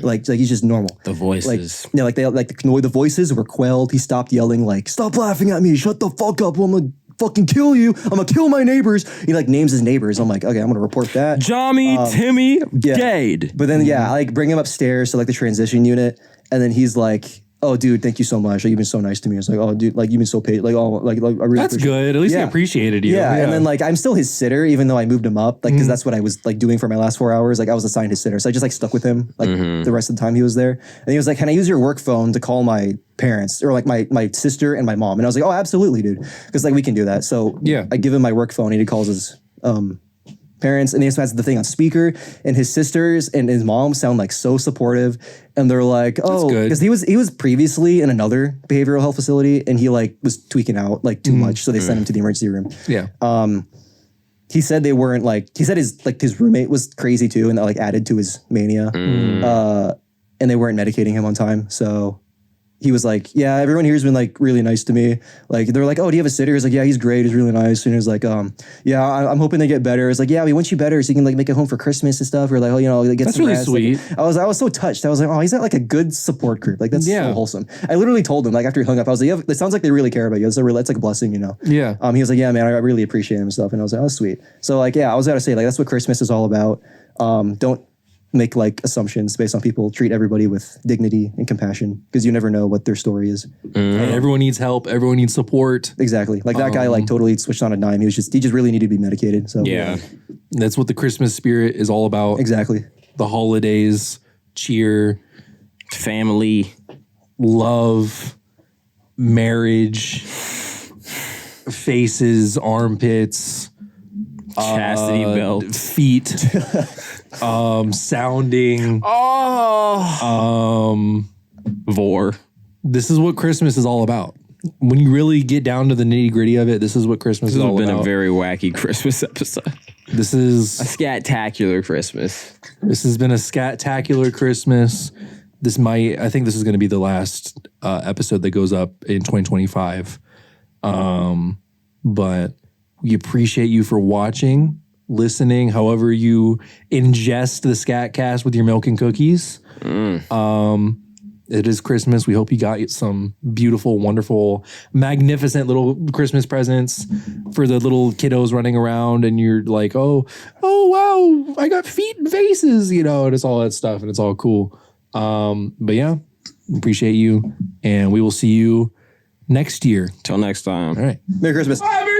Like he's just normal. The voices. Like, yeah, like the voices were quelled. He stopped yelling like, stop laughing at me. Shut the fuck up. I'm gonna fucking kill you. I'm gonna kill my neighbors. He like names his neighbors. I'm like, okay, I'm gonna report that. Johnny, Timmy, Gade. But then I like bring him upstairs to like the transition unit. And then he's like, oh, dude, thank you so much. Like, you've been so nice to me. It's like, oh, dude, like, you've been so patient. Like, oh, like I really That's good. At least he appreciated you. Yeah. And then, like, I'm still his sitter, even though I moved him up, like, because that's what I was, like, doing for my last 4 hours. Like, I was assigned his sitter. So I just, like, stuck with him, like, the rest of the time he was there. And he was like, can I use your work phone to call my parents or, like, my sister and my mom? And I was like, oh, absolutely, dude. Because, like, we can do that. So I give him my work phone and he calls his parents, and he just has the thing on speaker, and his sisters and his mom sound like so supportive, and they're like, oh, because he was previously in another behavioral health facility and he like was tweaking out like too much, so they sent him to the emergency room. He said they weren't like, he said his roommate was crazy too, and that like added to his mania, and they weren't medicating him on time. So he was like, yeah, everyone here's been like really nice to me. Like, they're like, oh, do you have a sitter? He's like, yeah, he's great. He's really nice. And he was like, yeah, I'm hoping they get better. It's like, yeah, we want you better so you can like make it home for Christmas and stuff. Or like, oh, you know, like, get that's some really rest. sweet. Like, I was so touched. I was like, oh, he's got like a good support group. Like, that's so wholesome. I literally told him, like, after he hung up, I was like, yeah, it sounds like they really care about you. It's like a blessing, you know? Yeah. He was like, yeah, man, I really appreciate him and stuff. And I was like, oh, sweet. So like, yeah, I was going to say, like, that's what Christmas is all about. Don't make like assumptions based on people. Treat everybody with dignity and compassion, because you never know what their story is. And everyone needs help. Everyone needs support. Exactly. Like that guy like totally switched on a dime. He just really needed to be medicated. So that's what the Christmas spirit is all about. Exactly. The holidays, cheer, family, love, marriage, faces, armpits, chastity belt, feet, sounding. Vor. This is what Christmas is all about. When you really get down to the nitty gritty of it, this is what Christmas is all about. This has been a very wacky Christmas episode. This is a scat-tacular Christmas. This has been a scat-tacular Christmas. I think this is going to be the last episode that goes up in 2025. But we appreciate you for watching, listening, however you ingest the Scat Cast with your milk and cookies. It is Christmas. We hope you got some beautiful, wonderful, magnificent little Christmas presents for the little kiddos running around. And you're like, oh, wow, I got feet and faces, and it's all that stuff. And it's all cool. But yeah, appreciate you. And we will see you next year. Till next time. All right. Merry Christmas. Merry